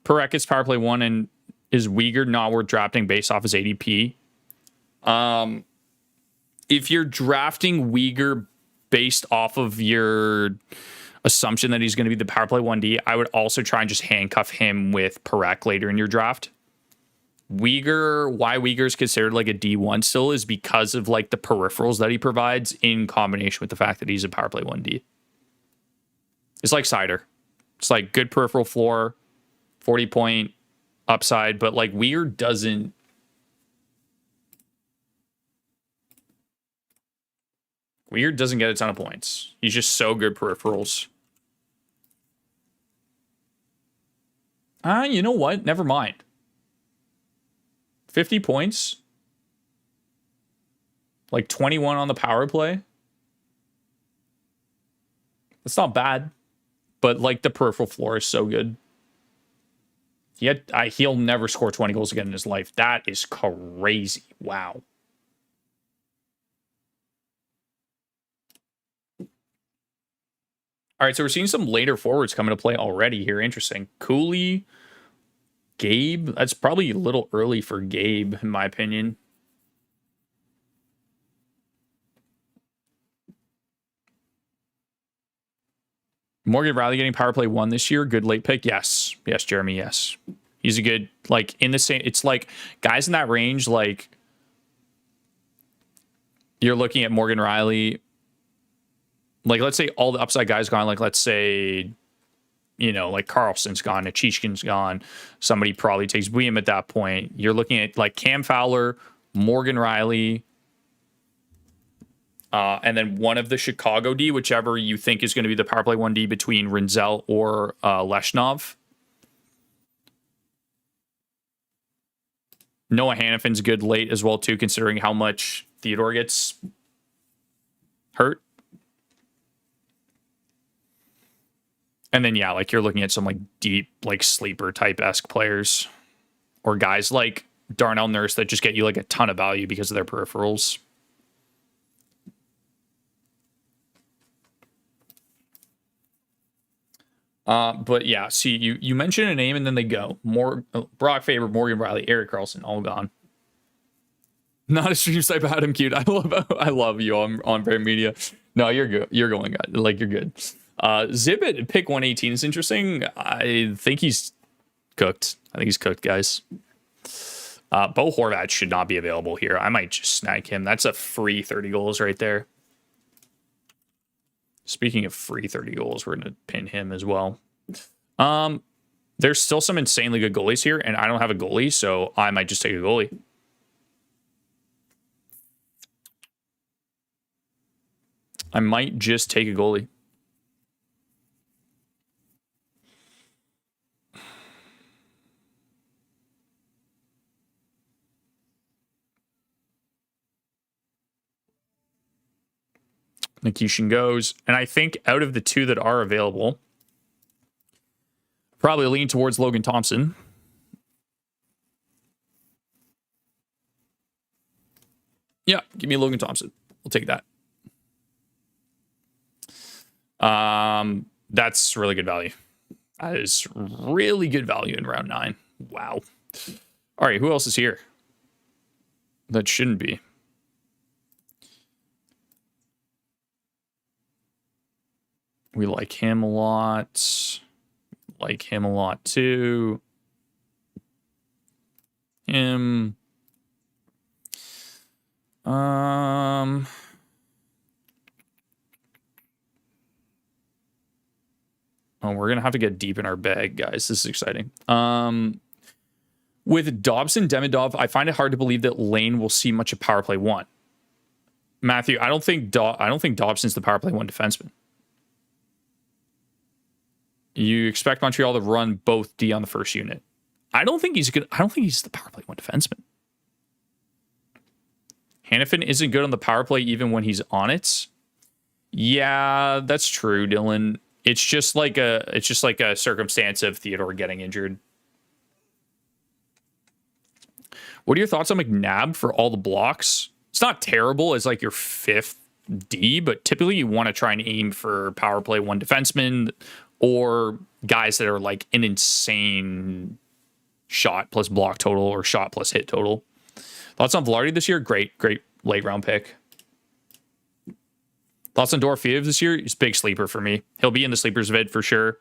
Perek is power play one, and is Uyghur not worth drafting based off his ADP? If you're drafting Uyghur based off of your assumption that he's going to be the power play 1D, I would also try and just handcuff him with Perek later in your draft. Uyghur, why Uyghur is considered like a D1 still is because of like the peripherals that he provides in combination with the fact that he's a power play 1D. It's like Cider. It's like good peripheral floor, 40-point upside, but like Uyghur doesn't. Uyghur doesn't get a ton of points. He's just so good peripherals. You know what? Never mind. 50 points. Like 21 on the power play. That's not bad. But like the peripheral floor is so good. Yet he'll never score 20 goals again in his life. That is crazy. Wow. All right, so we're seeing some later forwards coming to play already here. Interesting. Goalie, Gabe. That's probably a little early for Gabe, in my opinion. Morgan Riley getting power play 1 this year. Good late pick. Yes. Yes, Jeremy. Yes. He's a good, like, in the same, it's like guys in that range, like, you're looking at Morgan Riley. Like, let's say all the upside guys gone. Like, let's say, you know, like Carlson's gone, Achishkin's gone. Somebody probably takes William at that point. You're looking at like Cam Fowler, Morgan Riley, and then one of the Chicago D, whichever you think is going to be the power play 1D between Rinzel or Leshnov. Noah Hannafin's good late as well, too, considering how much Theodore gets hurt. And then, yeah, like you're looking at some like deep, like sleeper type-esque players or guys like Darnell Nurse that just get you like a ton of value because of their peripherals. But yeah, see, you mention a name and then they go. Brock Faber, Morgan Riley, Eric Carlson, all gone. Not a stream type of Adam Cute. I love you on Bear Media. No, you're good. You're going good. Like you're good. Zip at pick 118 is interesting. I think he's cooked. I think he's cooked, guys. Bo Horvat should not be available here. I might just snag him. That's a free 30 goals right there. Speaking of free 30 goals, we're going to pin him as well. There's still some insanely good goalies here, and I don't have a goalie, so I might just take a goalie. I might just take a goalie. Nikishin goes. And I think out of the two that are available, probably lean towards Logan Thompson. Yeah, give me Logan Thompson. We'll take that. That's really good value. That is really good value in round 9. Wow. All right, who else is here? That shouldn't be. We like him a lot. Like him a lot too. Him. Oh, we're gonna have to get deep in our bag, guys. This is exciting. With Dobson, Demidov, I find it hard to believe that Lane will see much of power play 1. Matthew, I don't think Dobson's the power play 1 defenseman. You expect Montreal to run both D on the first unit. I don't think he's good. I don't think he's the power play 1 defenseman. Hannafin isn't good on the power play even when he's on it. Yeah, that's true, Dylan. It's just like a circumstance of Theodore getting injured. What are your thoughts on McNabb for all the blocks? It's not terrible as like your 5th D, but typically you want to try and aim for power play 1 defenseman or guys that are like an insane shot plus block total or shot plus hit total. Thoughts on Velarde this year? Great late round pick. Thoughts on Dorofeev this year? He's a big sleeper for me. He'll be in the sleepers vid for sure.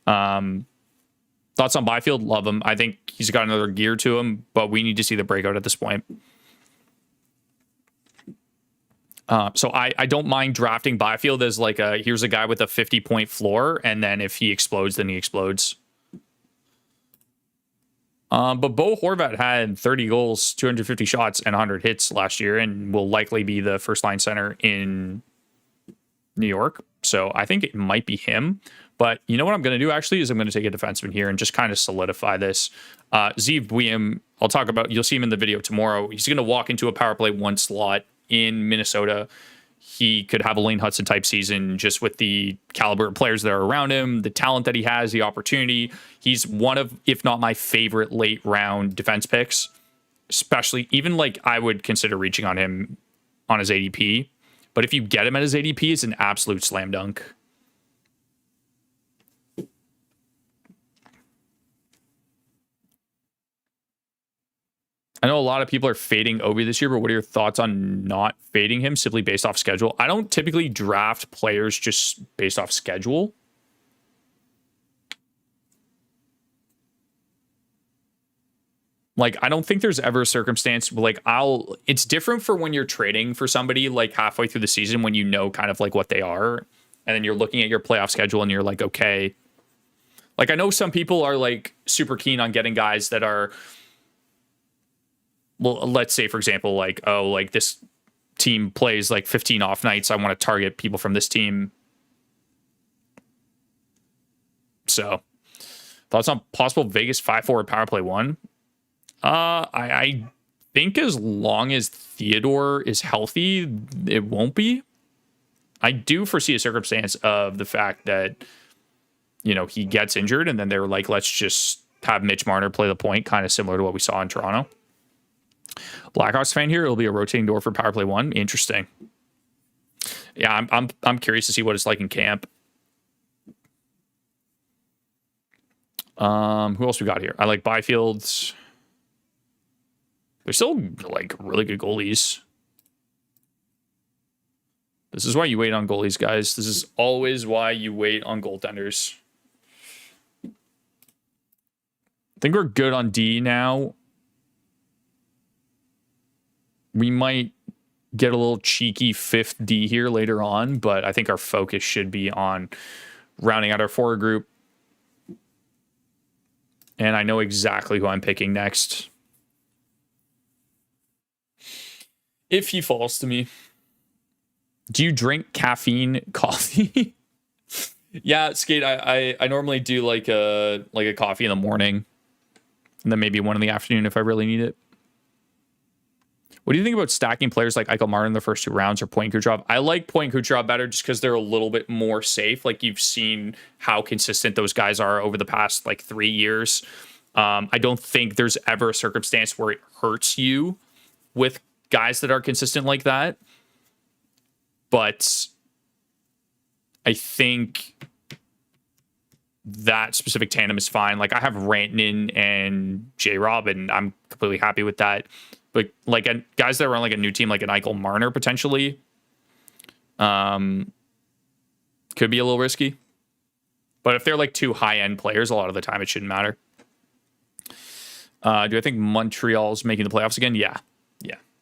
Thoughts Thoughts on Byfield? Love him. I think he's got another gear to him, but we need to see the breakout at this point. So I don't mind drafting Byfield as like here's a guy with a 50-point floor, and then if he explodes, then he explodes. But Bo Horvat had 30 goals, 250 shots, and 100 hits last year, and will likely be the first line center in New York. So I think it might be him. But you know what I'm going to do actually is I'm going to take a defenseman here and just kind of solidify this. Zeev William, I'll talk about, you'll see him in the video tomorrow. He's going to walk into a power play 1 slot in Minnesota. He could have a Lane Hudson type season just with the caliber of players that are around him, the talent that he has, the opportunity. He's one of, if not my favorite late round defense picks, especially even like I would consider reaching on him on his ADP. But if you get him at his ADP, it's an absolute slam dunk. I know a lot of people are fading Obi this year, but what are your thoughts on not fading him simply based off schedule? I don't typically draft players just based off schedule. Like, I don't think there's ever a circumstance where, like, it's different for when you're trading for somebody like halfway through the season when you know kind of like what they are. And then you're looking at your playoff schedule and you're like, okay. Like, I know some people are like super keen on getting guys that are, well, let's say, for example, like, oh, like this team plays like 15 off nights. I want to target people from this team. So, thoughts on possible Vegas 5-4 power play 1? I think as long as Theodore is healthy, it won't be. I do foresee a circumstance of the fact that, you know, he gets injured and then they're like, let's just have Mitch Marner play the point, kind of similar to what we saw in Toronto. Blackhawks fan here. It'll be a rotating door for power play 1. Interesting. Yeah, I'm curious to see what it's like in camp. Who else we got here? I like Byfield's. They're still like really good goalies. This is why you wait on goalies, guys. This is always why you wait on goaltenders. I think we're good on D now. We might get a little cheeky 5th D here later on, but I think our focus should be on rounding out our forward group. And I know exactly who I'm picking next. If he falls to me. Do you drink caffeine coffee? Yeah, Skate, I normally do like a coffee in the morning. And then maybe one in the afternoon if I really need it. What do you think about stacking players like Eichel Martin in the first 2 rounds or Point Kucherov? I like Point Kucherov better just because they're a little bit more safe. Like, you've seen how consistent those guys are over the past like 3 years. I don't think there's ever a circumstance where it hurts you with guys that are consistent like that. But I think that specific tandem is fine. Like, I have Rantanen and J-Rob, and I'm completely happy with that. But like guys that are on like a new team, like an Eichel Marner potentially, could be a little risky. But if they're like 2 high-end players, a lot of the time it shouldn't matter. Do I think Montreal's making the playoffs again? Yeah.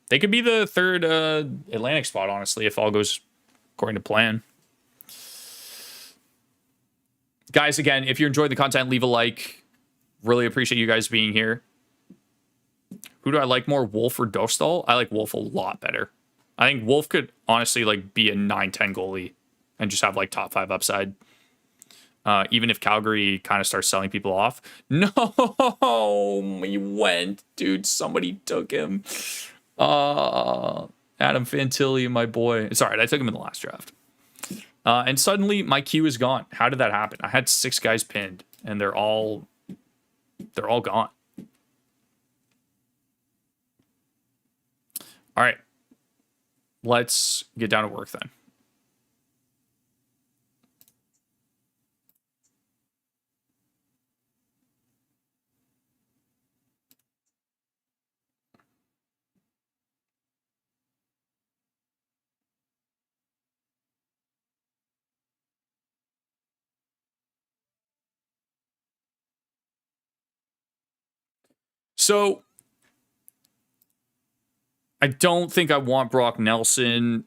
They could be the 3rd Atlantic spot, honestly, if all goes according to plan. Guys, again, if you're enjoying the content, leave a like. Really appreciate you guys being here. Who do I like more, Wolf or Dostal? I like Wolf a lot better. I think Wolf could honestly like be a 9-10 goalie and just have like top 5 upside. Even if Calgary kind of starts selling people off. No, he went. Dude, somebody took him. Adam Fantilli, my boy. It's all right. I took him in the last draft. And suddenly my queue is gone. How did that happen? I had 6 guys pinned and they're all gone. All right. Let's get down to work then. So I don't think I want Brock Nelson.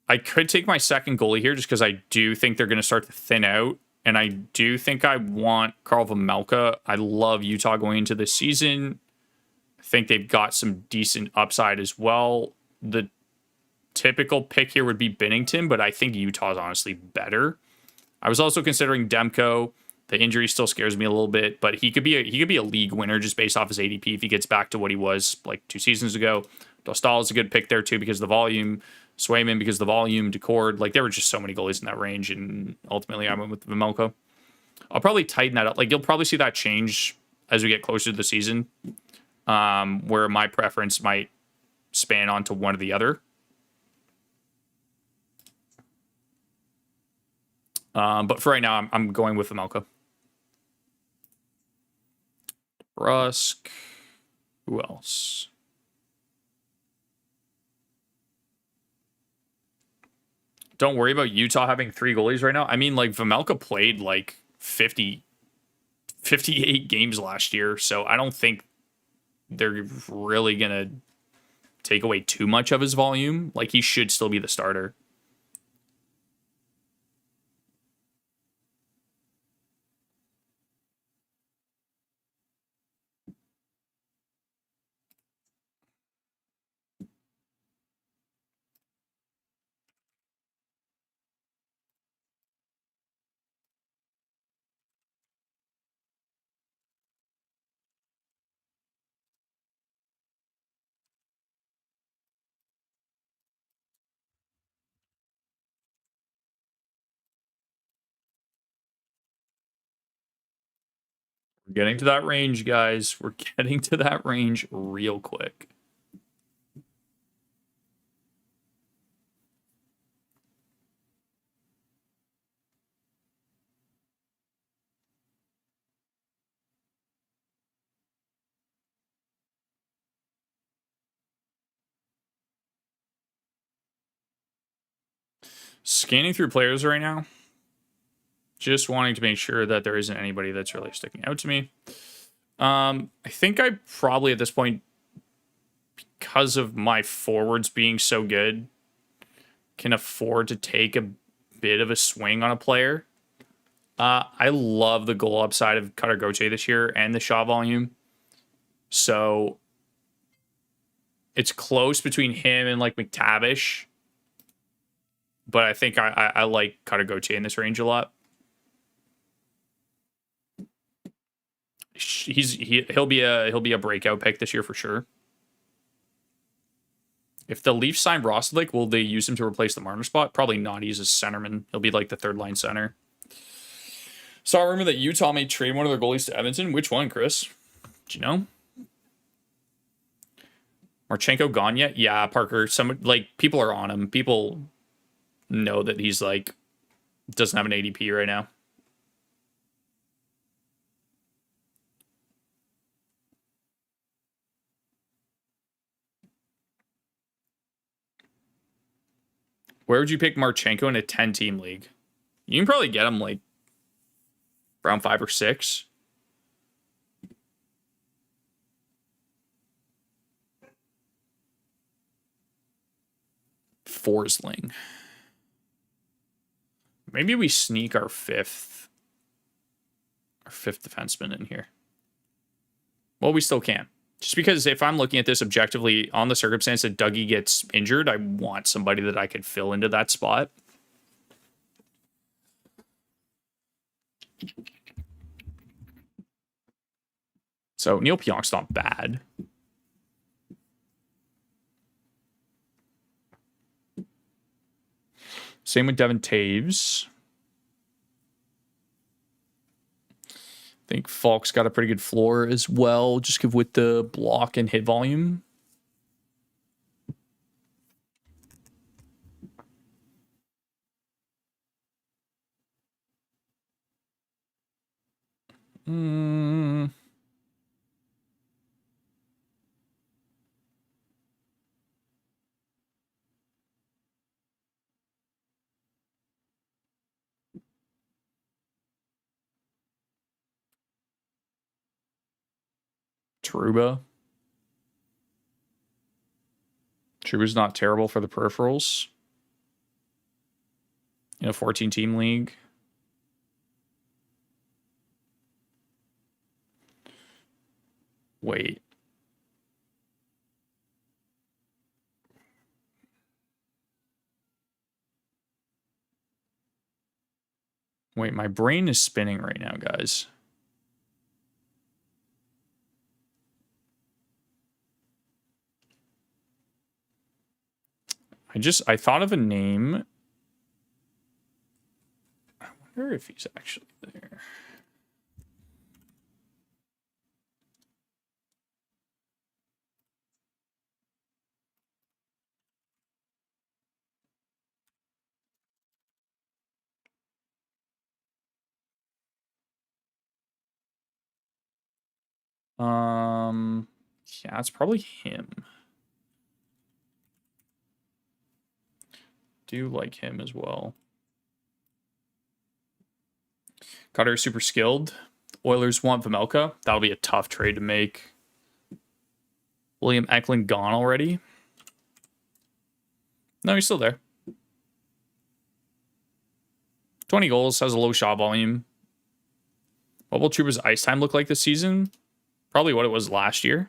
I could take my second goalie here just because I do think they're going to start to thin out. And I do think I want Carl Vejmelka. I love Utah going into this season. I think they've got some decent upside as well. The typical pick here would be Binnington, but I think Utah's honestly better. I was also considering Demko. The injury still scares me a little bit, but he could be a league winner just based off his ADP if he gets back to what he was like 2 seasons ago. Dostal is a good pick there too because of the volume. Swayman because of the volume. Decord, like there were just so many goalies in that range, and ultimately I went with Vejmelka. I'll probably tighten that up. Like you'll probably see that change as we get closer to the season, where my preference might span onto one or the other. But for right now, I'm going with Vejmelka. Rusk. Who else? Don't worry about Utah having 3 goalies right now. I mean, like Vejmelka played like 58 games last year, so I don't think they're really gonna take away too much of his volume. Like he should still be the starter. We're getting to that range, guys. We're getting to that range real quick. Scanning through players right now. Just wanting to make sure that there isn't anybody that's really sticking out to me. I think I probably at this point, because of my forwards being so good, can afford to take a bit of a swing on a player. I love the goal upside of Cutter Gauthier this year and the shot volume. So it's close between him and like McTavish. But I think I like Cutter Gauthier in this range a lot. He'll be a breakout pick this year for sure. If the Leafs sign Roslovic, will they use him to replace the Marner spot? Probably not. He's a centerman. He'll be like the 3rd line center. Saw a rumor that Utah may trade one of their goalies to Edmonton. Which one, Chris? Do you know? Marchenko gone yet? Yeah, Parker. Some like people are on him. People know that he's like doesn't have an ADP right now. Where would you pick Marchenko in a 10-team league? You can probably get him like round 5 or 6. Forsling. Maybe we sneak our fifth defenseman in here. Well, we still can. Just because if I'm looking at this objectively on the circumstance that Dougie gets injured, I want somebody that I could fill into that spot. So Neil Pionk's not bad. Same with Devin Taves. I think Falk's got a pretty good floor as well, just with the block and hit volume. Truba. Truba's not terrible for the peripherals in a 14-team league. Wait. Wait, my brain is spinning right now, guys. I thought of a name. I wonder if he's actually there. Yeah, it's probably him. Do like him as well. Cutter super skilled. Oilers want Vamelka. That'll be a tough trade to make. William Eklund gone already? No, he's still there. 20 goals, has a low shot volume. What will Trouba's ice time look like this season? Probably what it was last year.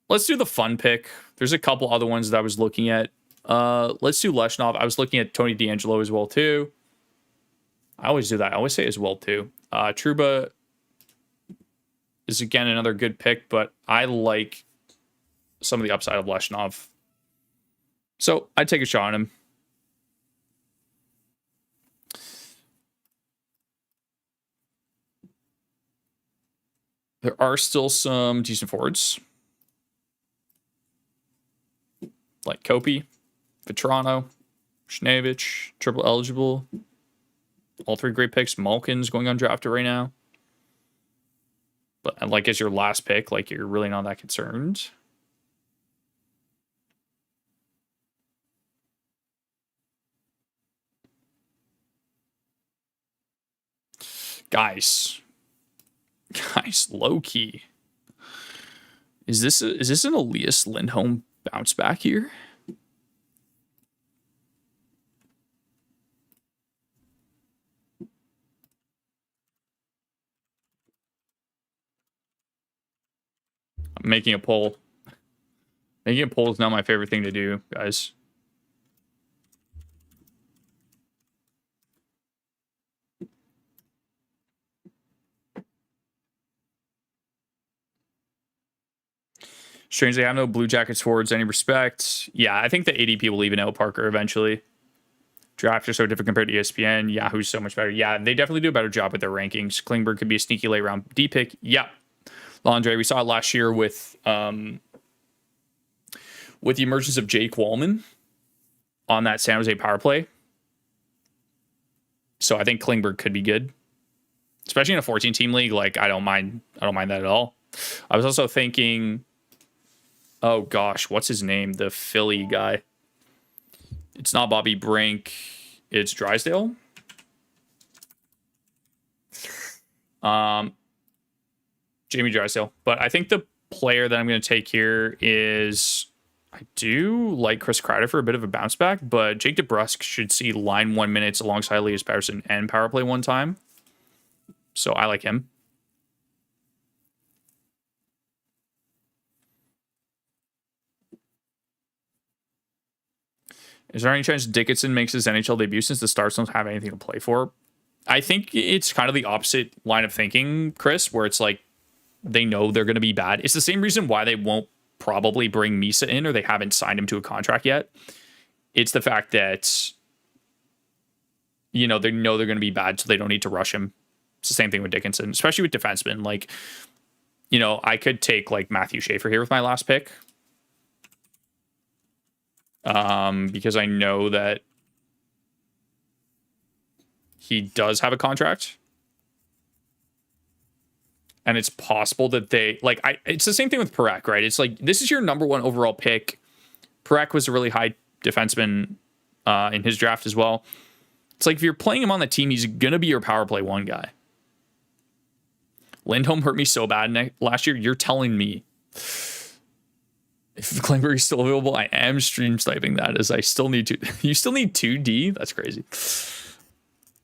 Let's do the fun pick. There's a couple other ones that I was looking at. Let's do Leshnov. I was looking at Tony DeAngelo as well too. I always do that. I always say as well too. Trouba is again another good pick, but I like some of the upside of Leshnov. So I'd take a shot on him. There are still some decent forwards. Like Kopi, Vetrano, Schnevich, triple eligible. All three great picks. Malkin's going undrafted right now. But like as your last pick, like you're really not that concerned. Guys, low key. Is this an Elias Lindholm bounce back here? I'm making a poll. Making a poll is not my favorite thing to do, guys. Strangely, I have no Blue Jackets forwards any respect. Yeah, I think the ADP will even out Parker eventually. Draft are so different compared to ESPN. Yahoo's so much better. Yeah, they definitely do a better job with their rankings. Klingberg could be a sneaky late round D pick. Yeah. Landre, we saw it last year with the emergence of Jake Wallman on that San Jose power play. So I think Klingberg could be good. Especially in a 14-team league. Like, I don't mind that at all. I was also thinking, oh gosh, what's his name? The Philly guy. It's not Bobby Brink. It's Drysdale. Jamie Drysdale. But I think the player that I'm going to take here is, I do like Chris Kreider for a bit of a bounce back, but Jake DeBrusk should see line 1 minutes alongside Elias Pettersson and power play one time. So I like him. Is there any chance Dickinson makes his NHL debut since the Stars don't have anything to play for? I think it's kind of the opposite line of thinking, Chris, where it's like they know they're going to be bad. It's the same reason why they won't probably bring Misa in, or they haven't signed him to a contract yet. It's the fact that, you know, they know they're going to be bad, so they don't need to rush him. It's the same thing with Dickinson, especially with defensemen. Like, you know, I could take like Matthew Schaefer here with my last pick. Because I know that he does have a contract. And it's possible that they, like, it's the same thing with Parekh, right? It's like, this is your number one overall pick. Parekh was a really high defenseman in his draft as well. It's like, if you're playing him on the team, he's going to be your power play one guy. Lindholm hurt me so bad last year. You're telling me if Klingberg is still available, I am stream sniping that as I still need to. You still need 2D? That's crazy.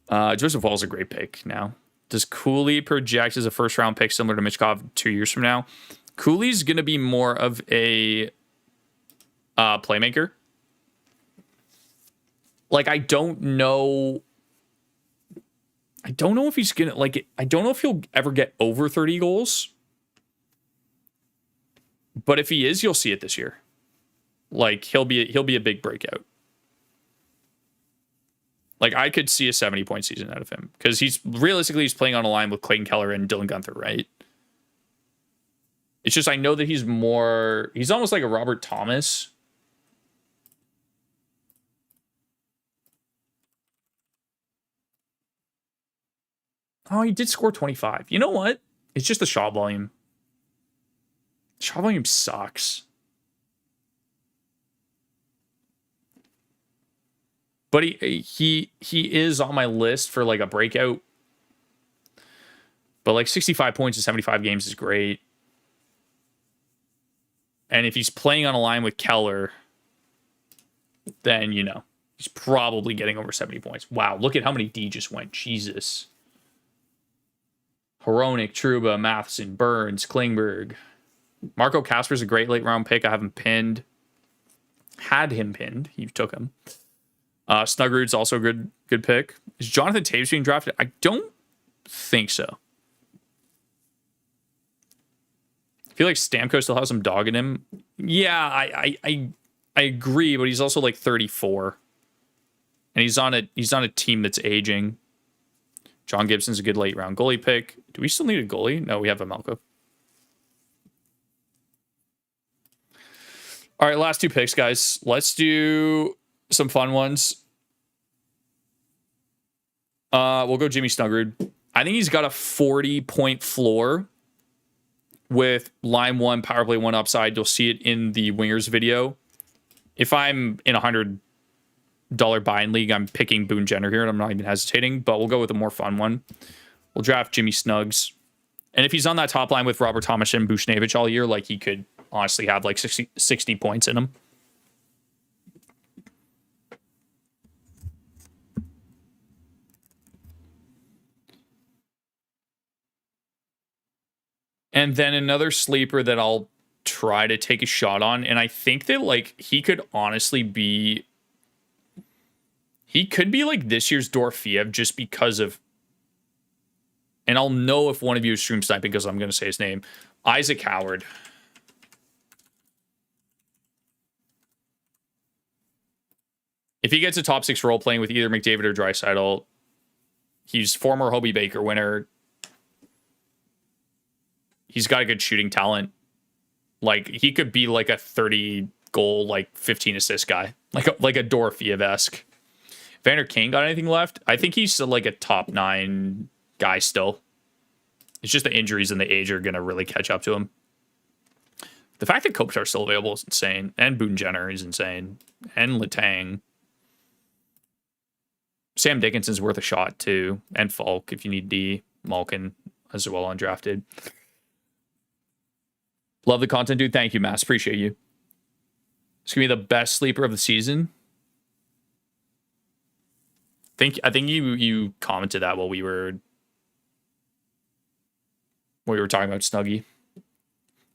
Joseph Wall's a great pick now. Does Cooley project as a first round pick similar to Michkov 2 years from now? Cooley's going to be more of a playmaker. Like, I don't know if he's going to, like, I don't know if he'll ever get over 30 goals. But if he is, you'll see it this year. Like, he'll be a big breakout. Like, I could see a 70-point season out of him because he's playing on a line with Clayton Keller and Dylan Gunther, right? It's just I know that he's almost like a Robert Thomas. Oh, he did score 25. You know what? It's just the shot volume. Shot volume sucks. But he is on my list for like a breakout. But like 65 points in 75 games is great. And if he's playing on a line with Keller, then, you know, he's probably getting over 70 points. Wow, look at how many D just went. Jesus. Hronik, Trouba, Matheson, Burns, Klingberg. Marco Kasper's a great late round pick. I have him pinned. Had him pinned. You took him. Snuggerud's also a good pick. Is Jonathan Taves being drafted? I don't think so. I feel like Stamkos still has some dog in him. Yeah, I agree, but he's also like 34. And he's on a team that's aging. John Gibson's a good late round goalie pick. Do we still need a goalie? No, we have a Malco. All right, last two picks, guys. Let's do some fun ones. We'll go Jimmy Snuggerud. I think he's got a 40-point floor with line 1, power play 1 upside. You'll see it in the wingers video. If I'm in a $100 buy-in league, I'm picking Boone Jenner here, and I'm not even hesitating, but we'll go with a more fun one. We'll draft Jimmy Snugs. And if he's on that top line with Robert Thomas and Bushnevich all year, like, he could honestly have like 60 points in him. And then another sleeper that I'll try to take a shot on, and I think that like he could be like this year's Dorofeev just because of, and I'll know if one of you is stream sniping because I'm going to say his name, Isaac Howard. If he gets a top 6 role playing with either McDavid or Draisaitl, he's former Hobie Baker winner. He's got a good shooting talent. Like, he could be like a 30 goal, like 15 assist guy, like a Dorofeev-esque. Vander Kane got anything left? I think he's still like a top 9 guy still. It's just the injuries and the age are going to really catch up to him. The fact that Kopitar's still available is insane. And Boone Jenner is insane. And Letang. Sam Dickinson's worth a shot too. And Falk if you need D. Malkin as well undrafted. Love the content, dude. Thank you, Mass. Appreciate you. It's going to be the best sleeper of the season. I think you commented that while we were talking about Snuggie.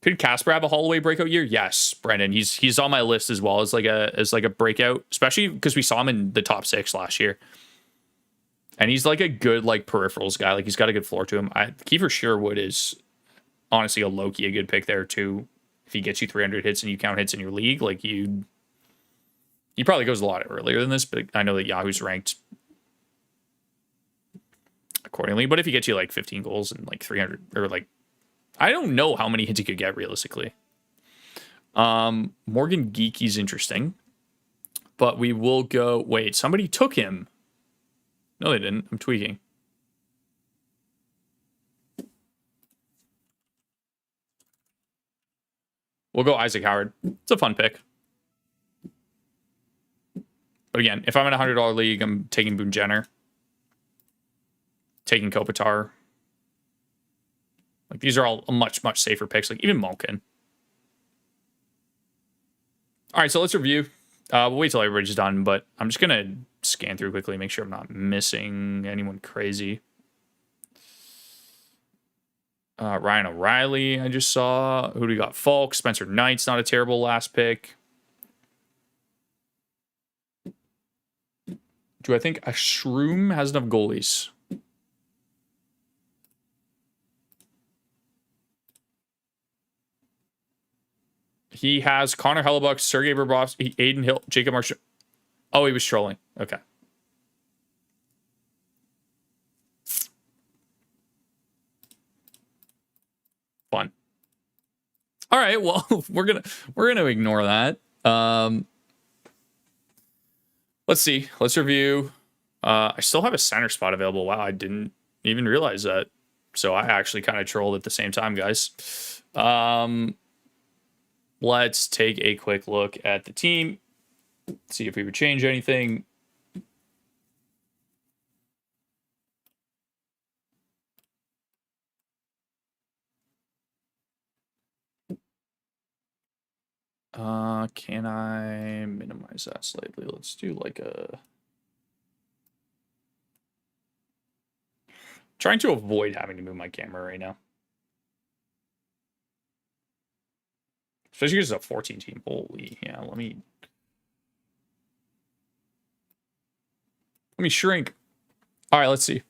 Could Casper have a Holloway breakout year? Yes, Brendan. He's on my list as well as like a breakout, especially because we saw him in the top 6 last year. And he's like a good like peripherals guy. Like, he's got a good floor to him. Kiefer Sherwood is honestly a low-key a good pick there too. If he gets you 300 hits and you count hits in your league, like he probably goes a lot earlier than this, but I know that Yahoo's ranked accordingly. But if he gets you like 15 goals and like 300 or like, I don't know how many hits he could get realistically. Morgan Geeky's interesting, but we will go. Wait, somebody took him. No, they didn't. I'm tweaking. We'll go Isaac Howard. It's a fun pick. But again, if I'm in a $100 league, I'm taking Boone Jenner. Taking Kopitar. Like, these are all much, much safer picks. Like, even Malkin. All right, so let's review. We'll wait till everybody's done, but I'm just going to scan through quickly, make sure I'm not missing anyone crazy. Ryan O'Reilly, I just saw. Who do we got? Falk. Spencer Knight's not a terrible last pick. Do I think a Shroom has enough goalies? He has Connor Hellebuck, Sergei Bobrovsky, Aiden Hill, Jacob Marshall. Oh, he was trolling. Okay. Fun. All right. Well, we're gonna ignore that. Let's see. Let's review. I still have a center spot available. Wow, I didn't even realize that. So I actually kind of trolled at the same time, guys. Let's take a quick look at the team. See if we would change anything. Can I minimize that slightly? Let's do like a... Trying to avoid having to move my camera right now. Especially because it's a 14 team. Holy, yeah, let me shrink. All right, let's see.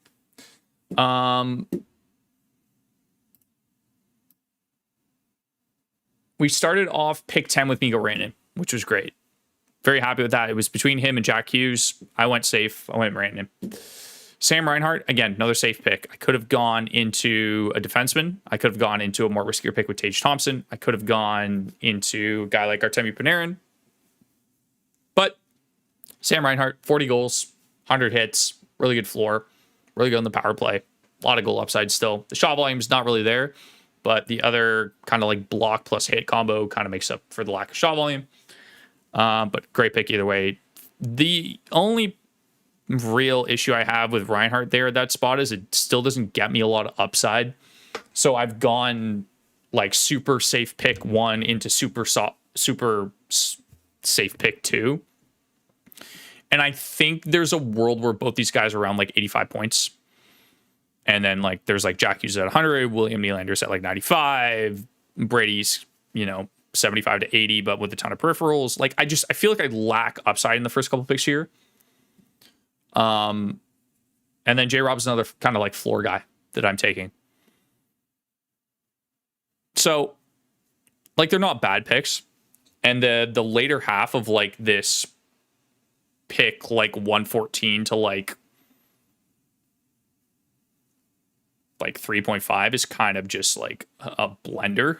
We started off pick 10 with Mikko Rantanen, which was great. Very happy with that. It was between him and Jack Hughes. I went safe. I went Rantanen. Sam Reinhart, again, another safe pick. I could have gone into a defenseman. I could have gone into a more riskier pick with Tage Thompson. I could have gone into a guy like Artemi Panarin. But Sam Reinhart, 40 goals, 100 hits, really good floor, really good on the power play. A lot of goal upside still. The shot volume is not really there, but the other kind of like block plus hit combo kind of makes up for the lack of shot volume. But great pick either way. The only real issue I have with Reinhardt there at that spot is it still doesn't get me a lot of upside. So I've gone like super safe pick 1 into super safe pick 2. And I think there's a world where both these guys are around like 85 points. And then like there's like Jack Hughes at 100, William Nylander's at like 95, Brady's, 75 to 80, but with a ton of peripherals. Like I feel like I lack upside in the first couple picks here. And then J Rob's another kind of like floor guy that I'm taking. So like they're not bad picks. And the later half of like this pick, like 114 to like 3.5 is kind of just like a blender.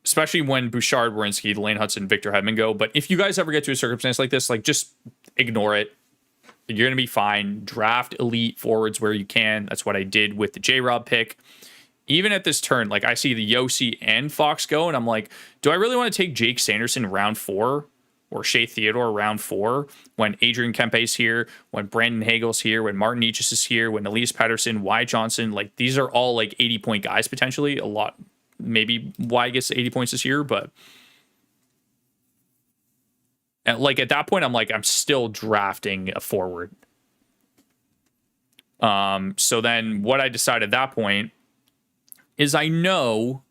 Especially when Bouchard, Werenski, Lane Hudson, Victor Hedman go. But if you guys ever get to a circumstance like this, like just ignore it. You're going to be fine. Draft elite forwards where you can. That's what I did with the J-Rob pick. Even at this turn, like I see the Yossi and Fox go, and I'm like, do I really want to take Jake Sanderson round 4 or Shea Theodore round 4 when Adrian Kempe's here, when Brandon Hagel's here, when Martin Nietzsche is here, when Elias Pettersson, Wyatt Johnson, like these are all like 80-point guys potentially. A lot. Maybe Wyatt gets 80 points this year, but like at that point, I'm like, I'm still drafting a forward. So then what I decided at that point is I know,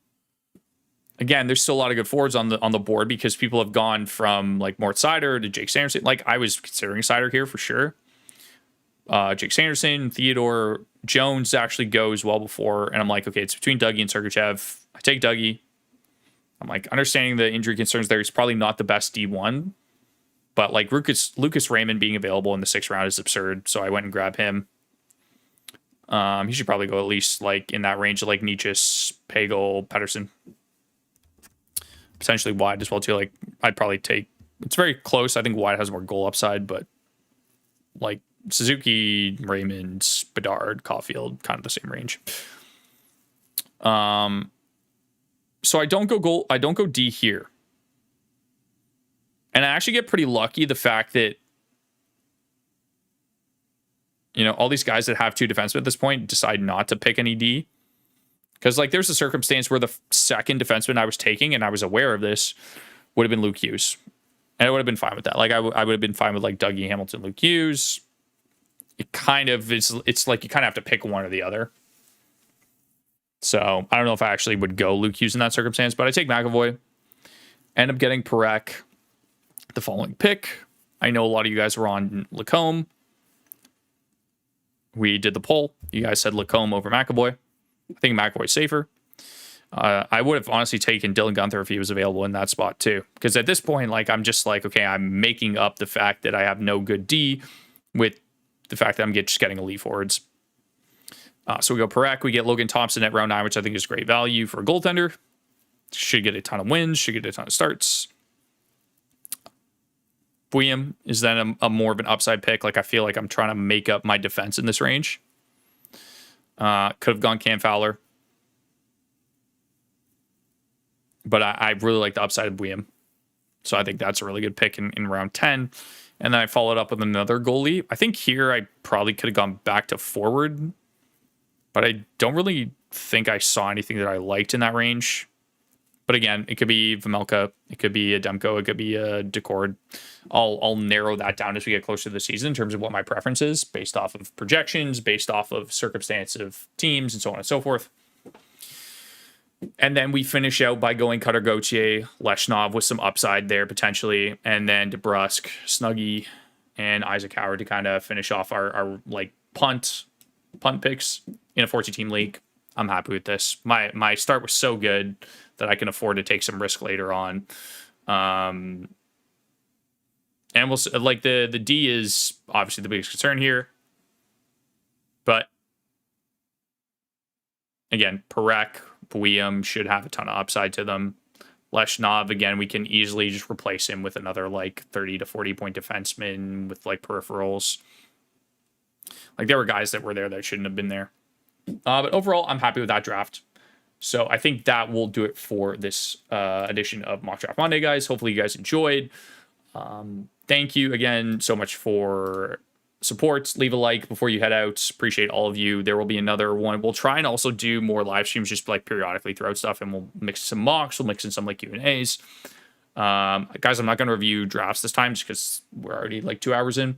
again, there's still a lot of good forwards on the board because people have gone from like Mort Seider to Jake Sanderson. Like I was considering Seider here for sure. Jake Sanderson, Theodore, Jones actually goes well before, and I'm like, okay, it's between Dougie and Sergachev. I take Dougie. I'm like, understanding the injury concerns there, he's probably not the best D1, but like Lucas Raymond being available in the 6th round is absurd, so I went and grabbed him. He should probably go at least like in that range of like Nietzsche, Pagel, Pettersson. Potentially Wyatt as well too. Like I'd probably take, it's very close. I think Wyatt has more goal upside, but like Suzuki, Raymond, Bedard, Caulfield, kind of the same range. So I don't go D here. And I actually get pretty lucky the fact that, all these guys that have 2 defensemen at this point decide not to pick any D. Because like there's a circumstance where the second defenseman I was taking, and I was aware of this, would have been Luke Hughes. And I would have been fine with that. Like I would have been fine with like Dougie Hamilton, Luke Hughes. It kind of it's like you kind of have to pick one or the other. So I don't know if I actually would go Luke Hughes in that circumstance, but I take McAvoy. End up getting Parekh the following pick. I know a lot of you guys were on Lacombe. We did the poll. You guys said Lacombe over McAvoy. I think McAvoy's safer. I would have honestly taken Dylan Guenther if he was available in that spot too. Because at this point, like I'm just like, okay, I'm making up the fact that I have no good D with the fact that I'm just getting elite forwards. So we go Parekh. We get Logan Thompson at round 9, which I think is great value for a goaltender. Should get a ton of wins. Should get a ton of starts. William is then a more of an upside pick. Like I feel like I'm trying to make up my defense in this range. Could have gone Cam Fowler. But I really like the upside of William. So I think that's a really good pick in round 10. And then I followed up with another goalie. I think here I probably could have gone back to forward. But I don't really think I saw anything that I liked in that range. But again, it could be Vejmelka, it could be a Demko, it could be a Decord. I'll narrow that down as we get closer to the season in terms of what my preference is, based off of projections, based off of circumstance of teams, and so on and so forth. And then we finish out by going Cutter Gauthier, Leshnov with some upside there potentially, and then DeBrusk, Snuggie, and Isaac Howard to kind of finish off our like punt picks in a 14-team league. I'm happy with this. My start was so good that I can afford to take some risk later on. And we'll like the D is obviously the biggest concern here. But again, Parekh, William should have a ton of upside to them. Leshnov, again, we can easily just replace him with another like 30 to 40 point defenseman with like peripherals. Like there were guys that were there that shouldn't have been there. But overall, I'm happy with that draft. So I think that will do it for this edition of Mock Draft Monday, guys. Hopefully you guys enjoyed. Thank you again so much for support. Leave a like before you head out. Appreciate all of you. There will be another one. We'll try and also do more live streams just like periodically throughout stuff, and we'll mix some mocks. We'll mix in some like Q&As. Guys, I'm not going to review drafts this time just because we're already like 2 hours in.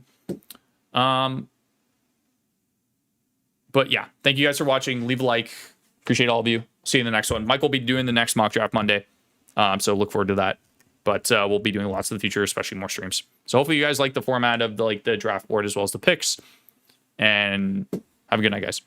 But yeah, thank you guys for watching. Leave a like. Appreciate all of you. See you in the next one. Mike will be doing the next Mock Draft Monday. So look forward to that. But we'll be doing lots in the future, especially more streams. So hopefully you guys like the format of the draft board as well as the picks. And have a good night, guys.